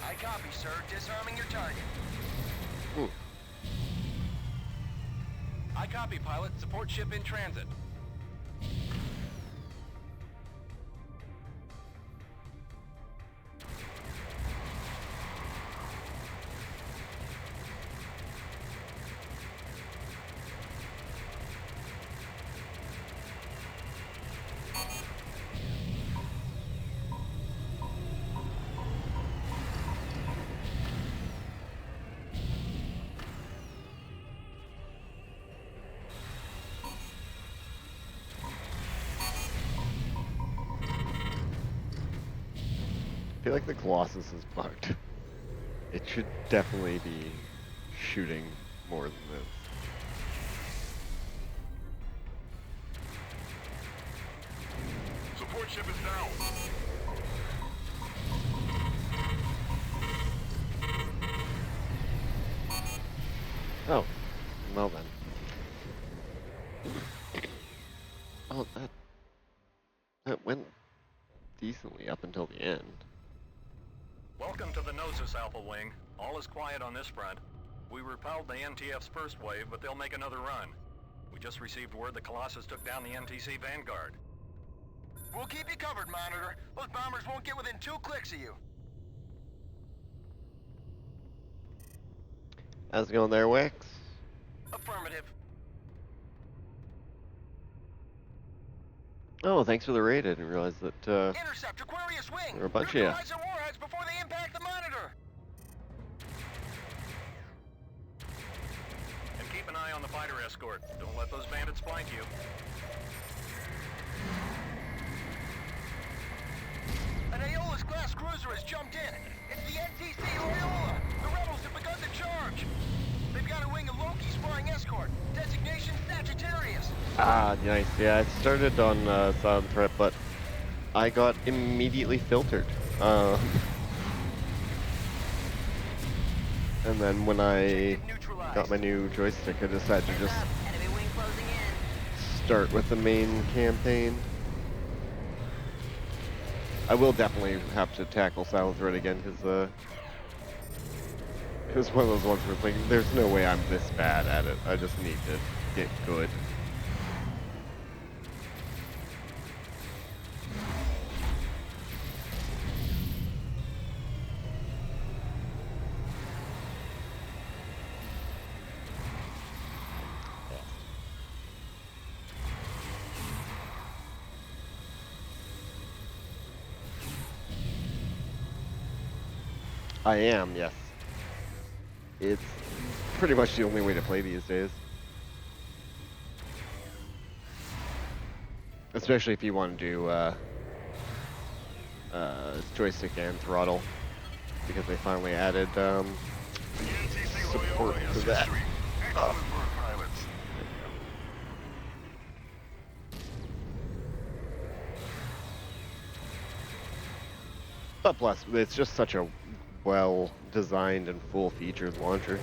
I copy, sir. Disarming your target. Ooh. I copy, pilot. Support ship in transit. feel like the Colossus is bugged. It should definitely be shooting more than this. Support ship is down. Oh, well then. Oh, that went decently up until the end. Welcome to the Gnosis, Alpha Wing. All is quiet on this front. We repelled the NTF's first wave, but they'll make another run. We just received word the Colossus took down the NTC Vanguard. We'll keep you covered, Monitor. Those bombers won't get within 2 clicks of you. How's it going there, Wix? Affirmative. Oh, thanks for the raid. I didn't realize that, Intercept Aquarius Wing! there were a bunch of you. Neutralize their warheads before they impact the Monitor! And keep an eye on the fighter escort. Don't let those bandits flank you. An Aeolus class cruiser has jumped in. It's the NTC Loyola. The rebels have begun to charge. They've got a wing of Loki spying escort. Designation Sagittarius. Ah, nice. Yeah, I started on Silent Threat, but I got immediately filtered. And then when I got my new joystick, I decided to just Enemy wing closing in. start with the main campaign. I will definitely have to tackle Silent Threat again, because it was one of those ones where it's like, there's no way I'm this bad at it. I just need to get good. I am, yes. It's pretty much the only way to play these days. Especially if you want to do joystick and throttle, because they finally added support to that. But plus, it's just such a well-designed and full-featured launcher.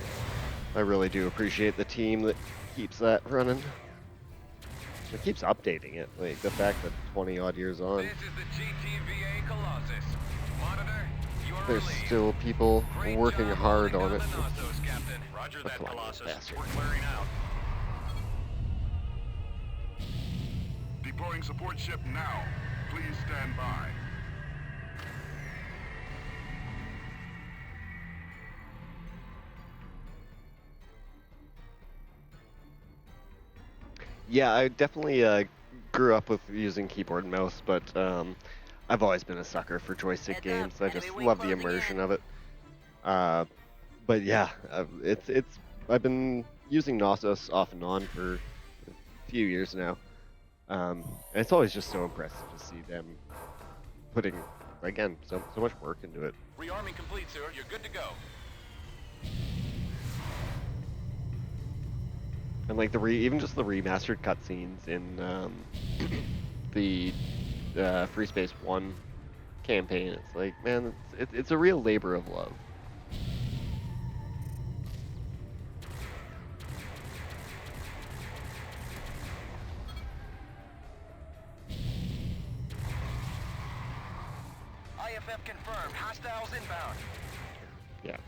I really do appreciate the team that keeps that running. It keeps updating it. Like, the fact that 20-odd years on, This is the GTVA Colossus. Monitor, you are there's relieved. still people Great working job hard holding on down it. the Knossos, Captain. Roger That's that, why I'm a Colossus. bastard. We're clearing out. Deploying support ship now. Please stand by. Yeah, I definitely grew up with using keyboard and mouse, but I've always been a sucker for joystick Heads up, games. I just enemy wing love the closing immersion in. of it. But yeah, I've been using Knossos off and on for a few years now. And it's always just so impressive to see them putting, again, so much work into it. Rearming complete, sir. You're good to go. And like even just the remastered cutscenes in the Freespace 1 campaign, it's like, man, it's a real labor of love. IFF confirmed. Hostiles inbound. Yeah. Okay.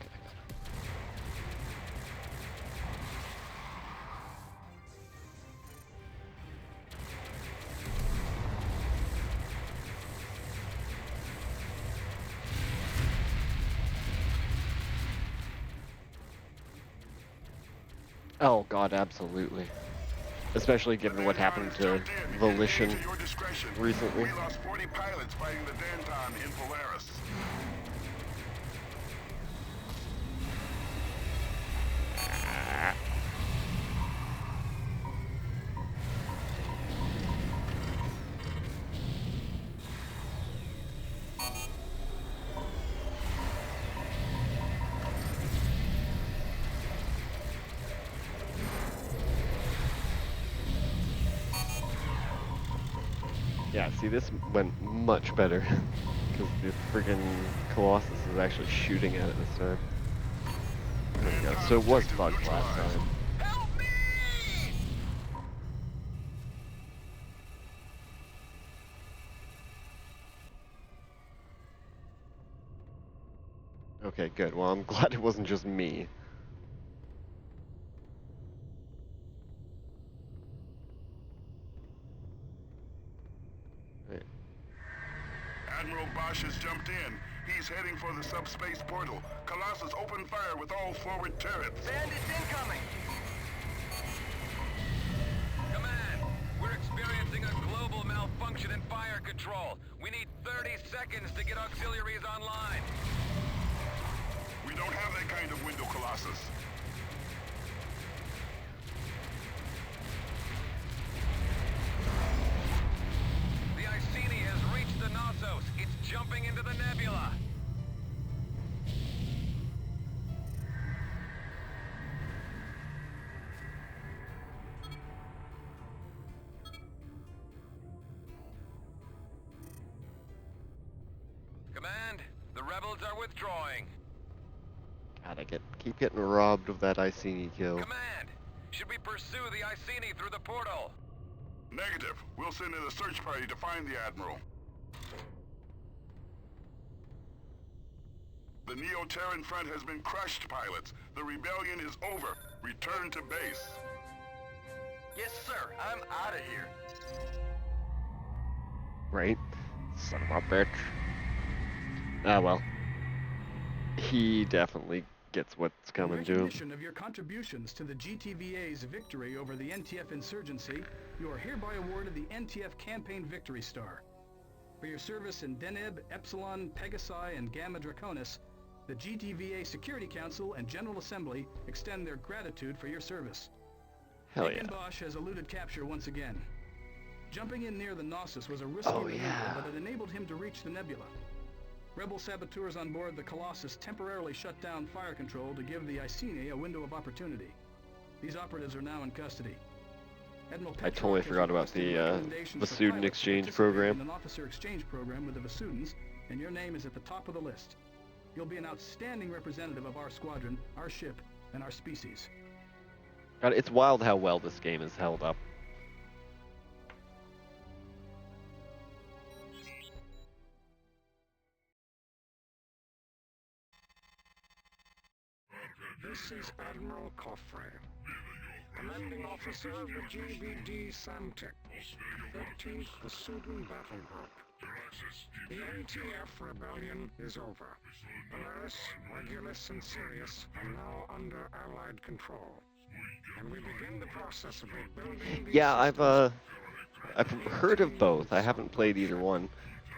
Oh God, absolutely. Especially given what happened to Volition recently. We lost 40 pilots fighting the Danton in Polaris. Yeah, see, this went much better. Because the friggin' Colossus is actually shooting at it this time. There we go. So it was bugged last time. Help me! Okay, good. Well, I'm glad it wasn't just me. Right. Admiral Bosch has jumped in. He's heading for the subspace portal. Colossus, open fire with all forward turrets. Bandits incoming! Command, we're experiencing a global malfunction in fire control. We need 30 seconds to get auxiliaries online. We don't have that kind of window, Colossus. The Iceni has reached the Knossos. It's jumping into the nebula. Command, the rebels are withdrawing. God, keep getting robbed of that Iceni kill. Command, should we pursue the Iceni through the portal? Negative. We'll send in a search party to find the Admiral. The Neo-Terran front has been crushed, pilots. The rebellion is over. Return to base. Yes, sir. I'm out of here. Right? Son of a bitch. Ah, well. He definitely gets what's coming to him. In recognition of your contributions to the GTVA's victory over the NTF insurgency, you are hereby awarded the NTF Campaign Victory Star. For your service in Deneb, Epsilon, Pegasi, and Gamma Draconis, the GTVA Security Council and General Assembly extend their gratitude for your service. Hell yeah. Bosch has eluded capture once again. Jumping in near the Knossos was a risky maneuver, but it enabled him to reach the nebula. Rebel saboteurs on board the Colossus temporarily shut down fire control to give the Iceni a window of opportunity. These operatives are now in custody. Admiral I totally forgot about the Vasudin exchange program. An officer exchange program with the Vasudins, and your name is at the top of the list. You'll be an outstanding representative of our squadron, our ship, and our species. God, it's wild how well this game is held up. This is Admiral Coffray, commanding officer of the GBD Samtec, 13th Vasudin Battle Group. The NTF rebellion is over. Polaris, Regulus, and Sirius are now under Allied control. And we begin the process of rebuilding the Yeah, I've heard of both. I haven't played either one.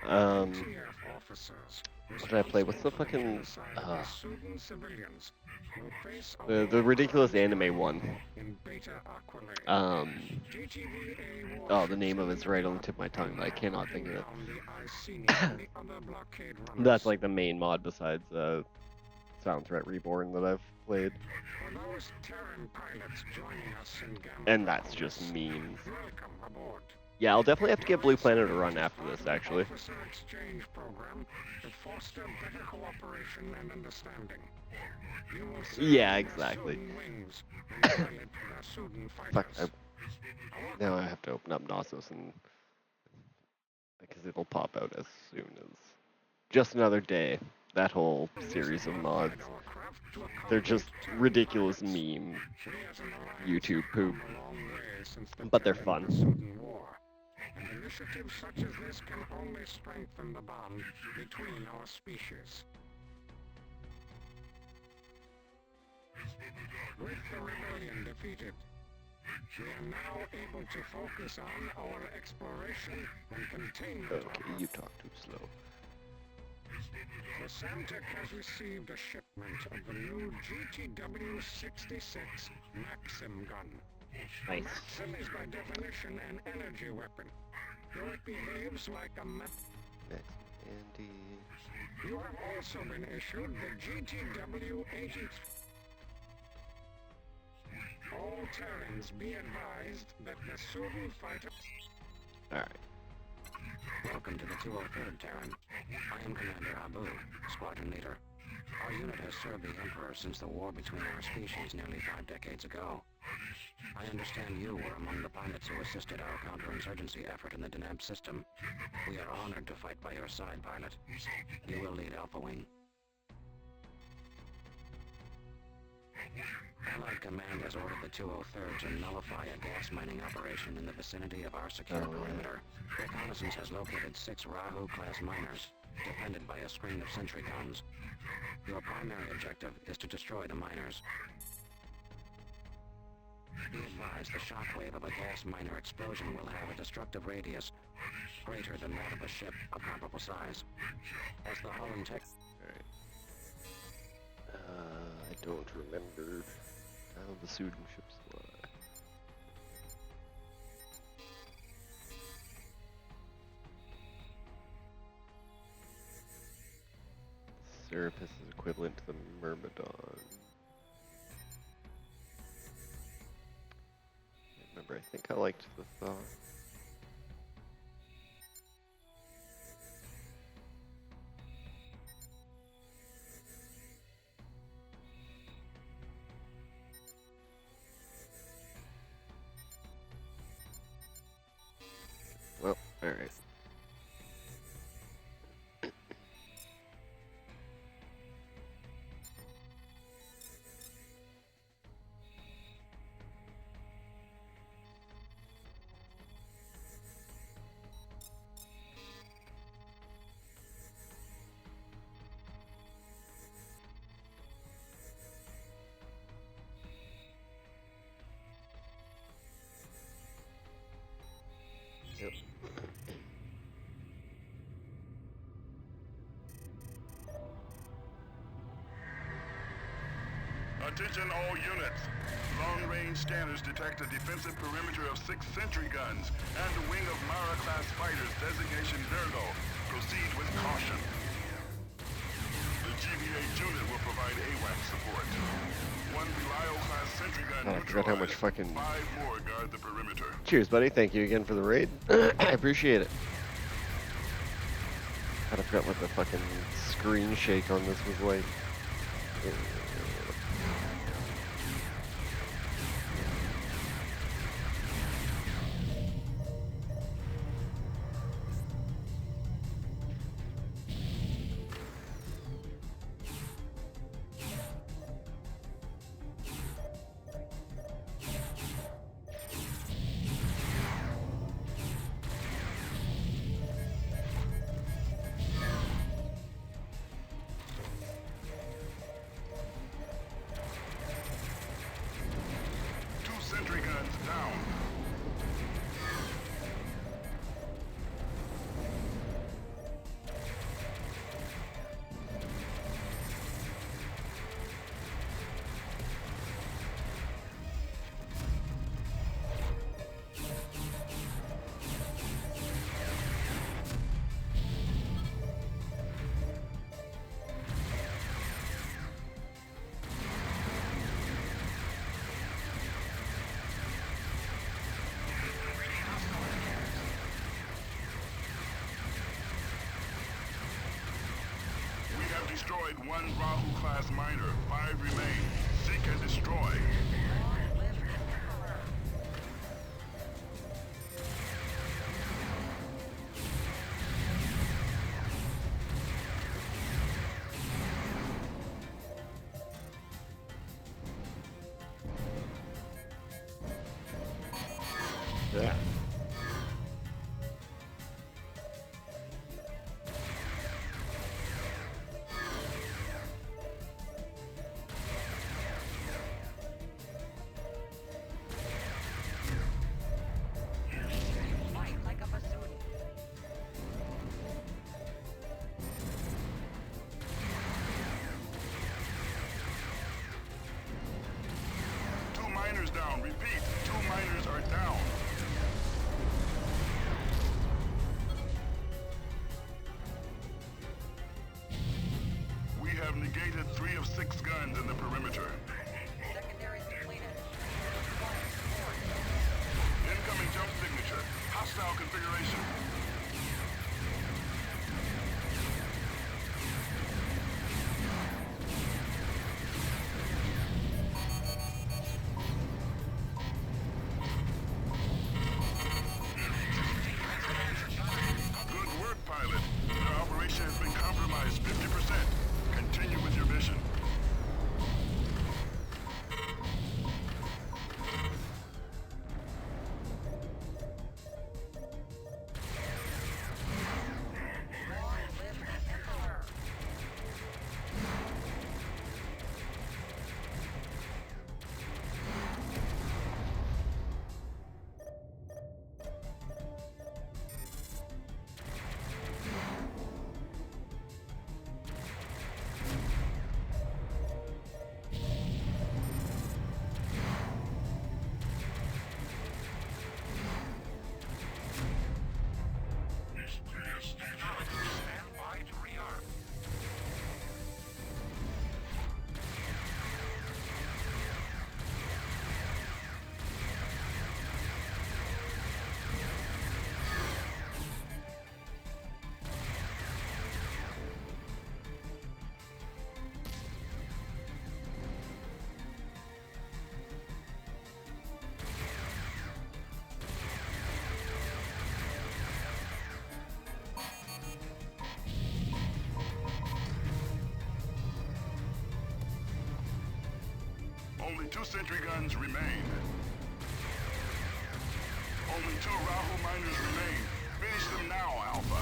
What did I play? What's the fucking the ridiculous anime one? Oh, the name of it's right on the tip of my tongue, but I cannot think of it. That's like the main mod besides Sound Threat Reborn that I've played. And that's just memes. Yeah, I'll definitely have to give Blue Planet a run after this, actually. Yeah, exactly. Fuck, now I have to open up Knossos and... because it'll pop out as soon as... Just another day. That whole series of mods. They're just ridiculous meme YouTube poop. But they're fun. And initiatives such as this can only strengthen the bond between our species. With the rebellion defeated, we are now able to focus on our exploration and containment. Okay, you talk too slow. The Samtec has received a shipment of the new GTW-66 Maxim gun. Nice. Maxim is by definition an energy weapon, though it behaves like a Andy. You have also been issued the GTW-83. All Terrans be advised that the Vasudin fighter... Alright. Welcome to the 203rd, Terran. I am Commander Abu, Squadron Leader. Our unit has served the Emperor since the war between our species nearly 5 decades ago. I understand you were among the pilots who assisted our counterinsurgency effort in the Deneb system. We are honored to fight by your side, pilot. You will lead Alpha Wing. Allied Command has ordered the 203rd to nullify a gas mining operation in the vicinity of our secure perimeter. Reconnaissance has located 6 Rahu-class miners, defended by a screen of sentry guns. Your primary objective is to destroy the miners. Be advised, the shockwave of a gas miner explosion will have a destructive radius greater than that of a ship of comparable size. As the hull and tech... Alright. I don't remember how the pseudo ships fly. Serapis is equivalent to the Myrmidon. Remember, I think I liked the Thought. Well, alright. Yep. Attention all units. Long-range scanners detect a defensive perimeter of 6 sentry guns and a wing of Mara-class fighters designation Virgo. Proceed with caution. The GBA unit will provide AWAC support. 1 Belial-class sentry gun Oh, I forgot how much fucking... 5 more guard the perimeter. Cheers, buddy. Thank you again for the raid. I appreciate it. I forgot what the fucking screen shake on this was like. Sentry guns down. Destroyed 1 Rahu-class miner. 5 remain. Seek and destroy. Yeah. Miners down. Repeat, 2 miners are down. We have negated 3 of 6 guns in the perimeter. Secondaries completed. Incoming jump signature. Hostile configuration. Only 2 sentry guns remain. Only 2 Rahu miners remain. Finish them now, Alpha.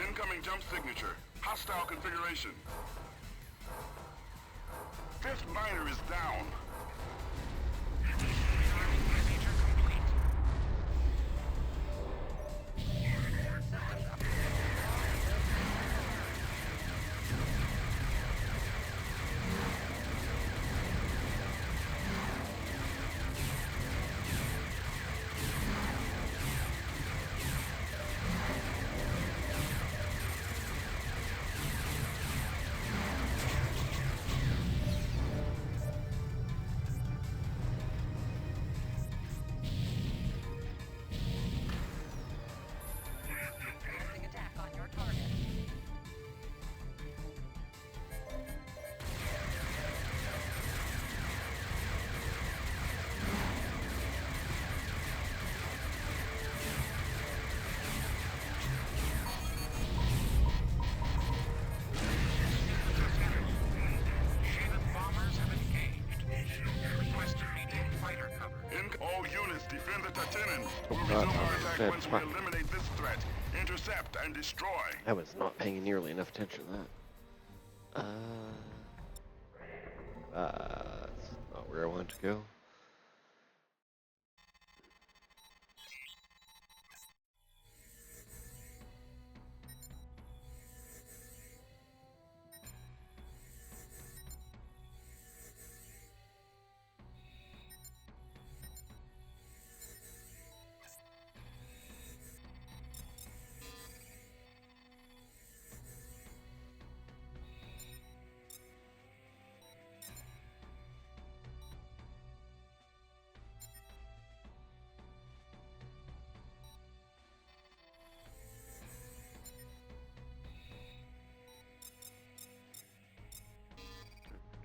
Incoming jump signature. Hostile configuration. 5th miner is down. Attack on your target. Bombers have engaged. Request immediate fighter cover. All units, defend the Tatinans. Oh, We'll God, resume our attack shit, once we fuck. eliminate this threat. Intercept and destroy. I was not paying nearly enough attention to that. That's not where I wanted to go.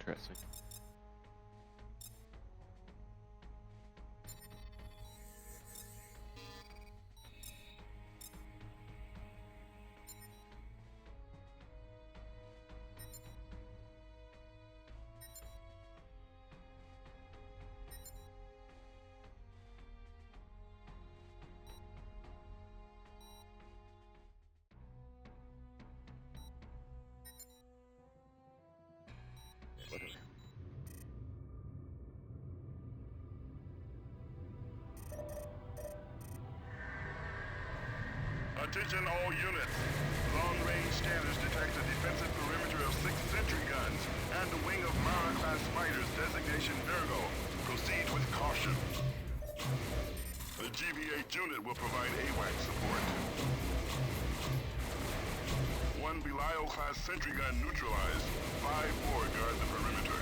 Interesting. Whatever. Attention all units. Long-range scanners detect a defensive perimeter of 6 sentry guns and a wing of Mara-class fighters designation Virgo. Proceed with caution. The GV-8 unit will provide AWAC support. 1 Belial-class sentry gun neutralized. 5 more guard the perimeter.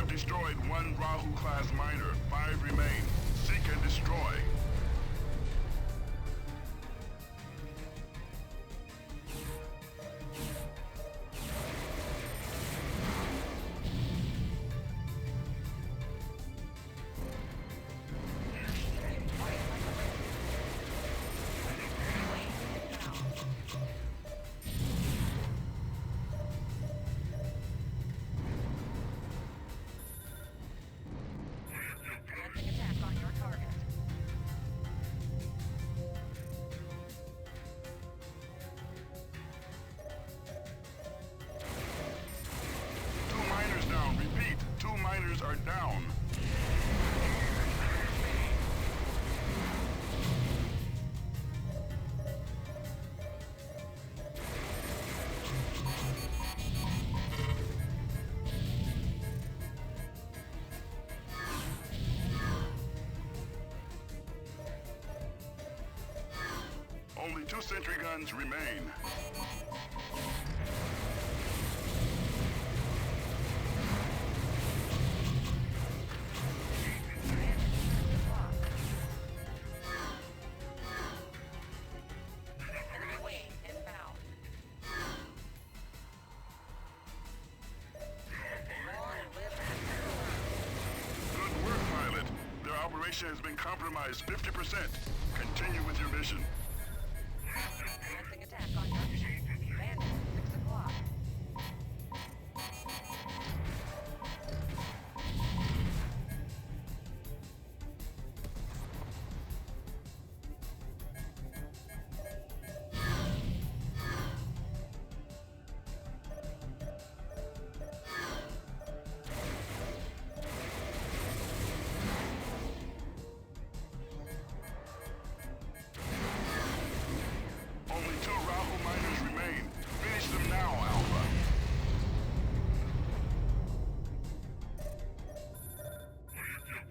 Destroyed 1 Rahu-class miner. 5 remain. Seek and destroy. 2 sentry guns remain. Good work, pilot. Their operation has been compromised 50%. Continue with your mission. Commencing attack on your mission. Bandit, 6 o'clock. Only 2 Rahu miners remain. Finish them now, Alpha.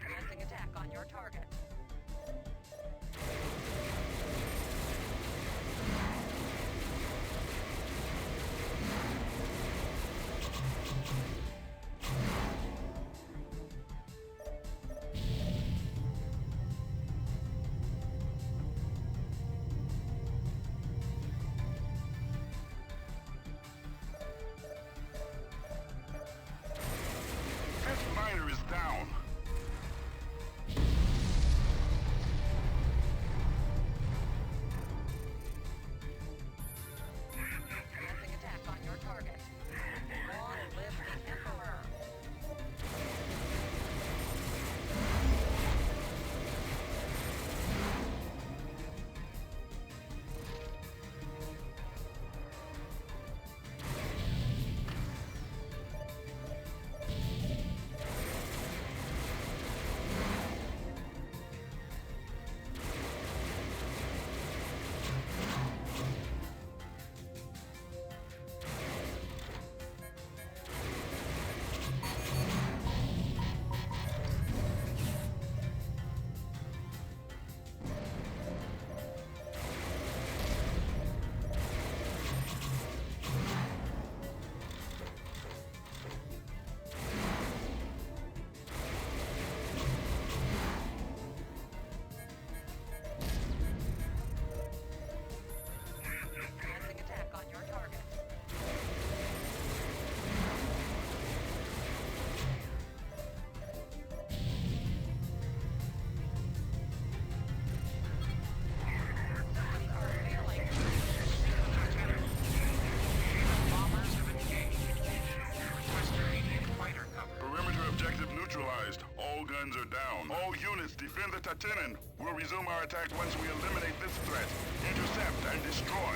Commencing attack on your target. Fifth miner is down. Commencing attack on your target. Long live the Emperor. Commencing attack on your target. Systems are failing. Bombers have engaged. Request immediate fighter cover. Perimeter objective neutralized. All guns are down. All units, defend the Tatinen. We'll resume our attack once we eliminate this threat. Intercept and destroy.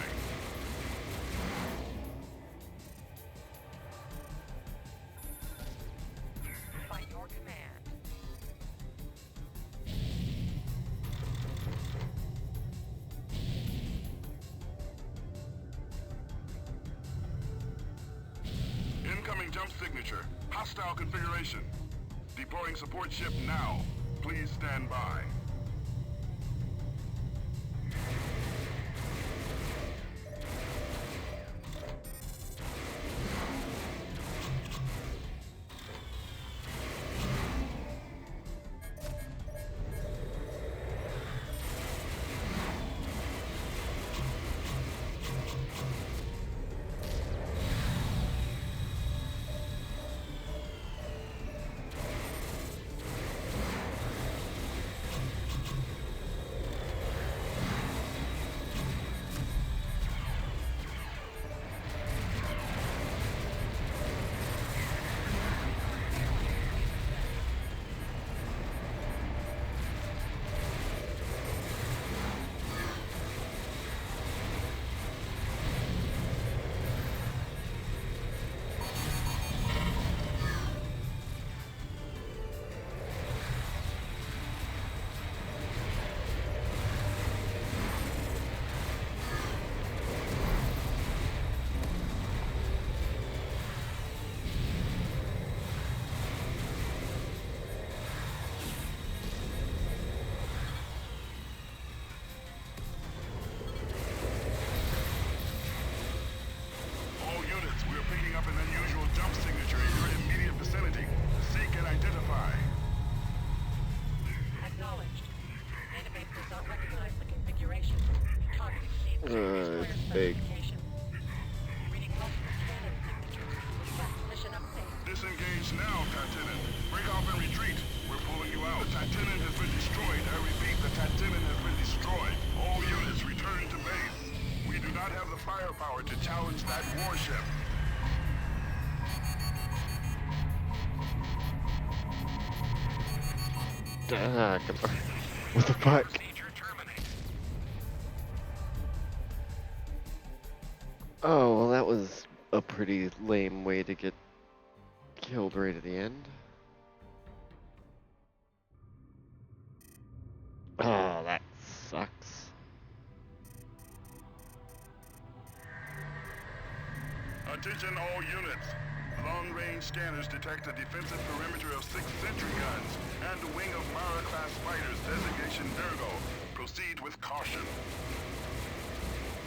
By your command. Incoming jump signature. Hostile configuration. Deploying support ship now. Please stand by. up an unusual jump signature in your immediate vicinity. Seek and identify. Acknowledged. Database does not recognize the configuration. Target needs It's big. specification. Reading multiple scanning signatures. Request mission update. Disengage now, Lieutenant. Break off and retreat. We're pulling you out. The Lieutenant has been destroyed. I repeat, the Lieutenant has been destroyed. All units return to base. We do not have the firepower to challenge that warship. Ah, come on. What the fuck? Oh, well that was a pretty lame way to get killed right at the end. Oh, that sucks. Attention all units. Long-range scanners detect a defensive perimeter of 6 sentry guns and a wing of Mara-class fighters designation Virgo. Proceed with caution.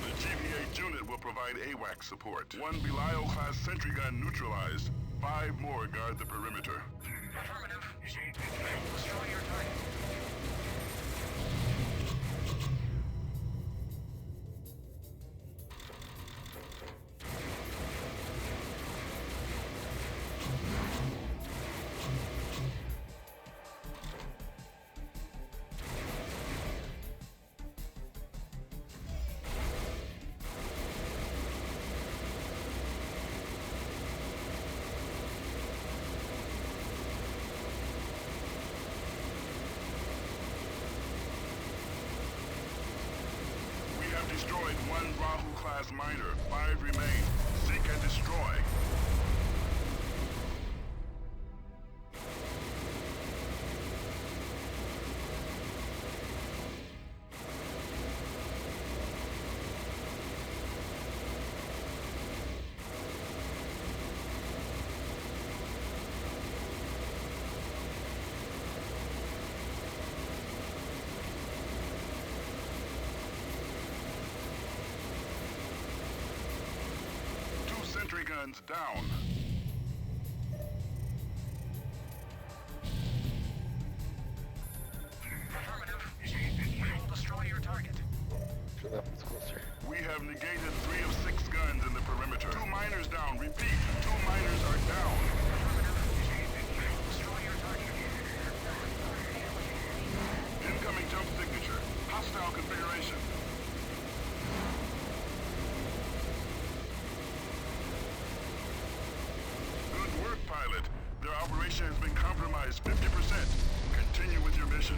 The GVA unit will provide AWAC support. 1 Belial-class sentry gun neutralized. 5 more guard the perimeter. Affirmative. Destroy your target. Destroyed 1 Rahu-class miner. 5 remain. Seek and destroy. Sentry guns down. Affirmative. We will destroy your target. Sure, that one's closer. We have negated 3 of 6 guns in the perimeter. 2 miners down. Repeat, 2 miners are down. Destroy your target. Incoming jump signature. Hostile configuration. Good work, pilot. Their operation has been compromised 50%. Continue with your mission.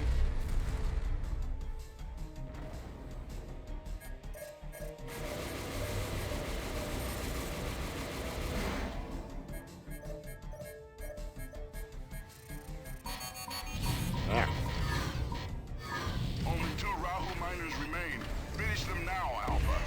Only 2 Rahu miners remain. Finish them now, Alpha.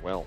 well.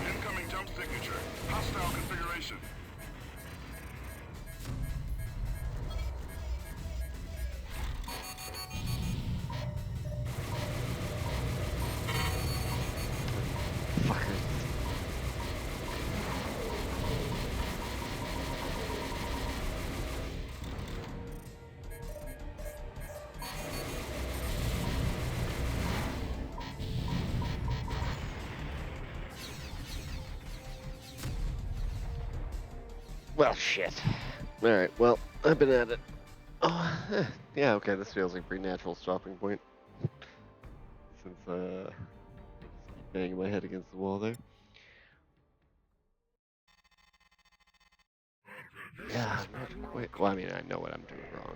Incoming jump signature. Hostile configuration. Fuckers. Well, shit. Alright, well, I've been at it. Oh, yeah, okay, this feels like a pretty natural stopping point. Since, I just keep banging my head against the wall there. Yeah, I'm not quite. Well, I mean, I know what I'm doing wrong.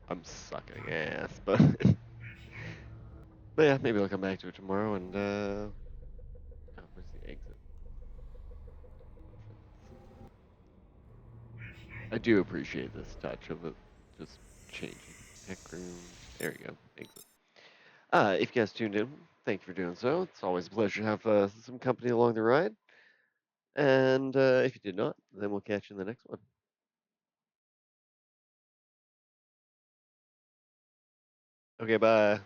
I'm sucking ass, but. But yeah, maybe I'll come back to it tomorrow and, oh, where's the exit? I do appreciate this touch of it just changing. Tech room. There you go. Exit. If you guys tuned in, thank you for doing so. It's always a pleasure to have some company along the ride. And if you did not, then we'll catch you in the next one. Okay, bye.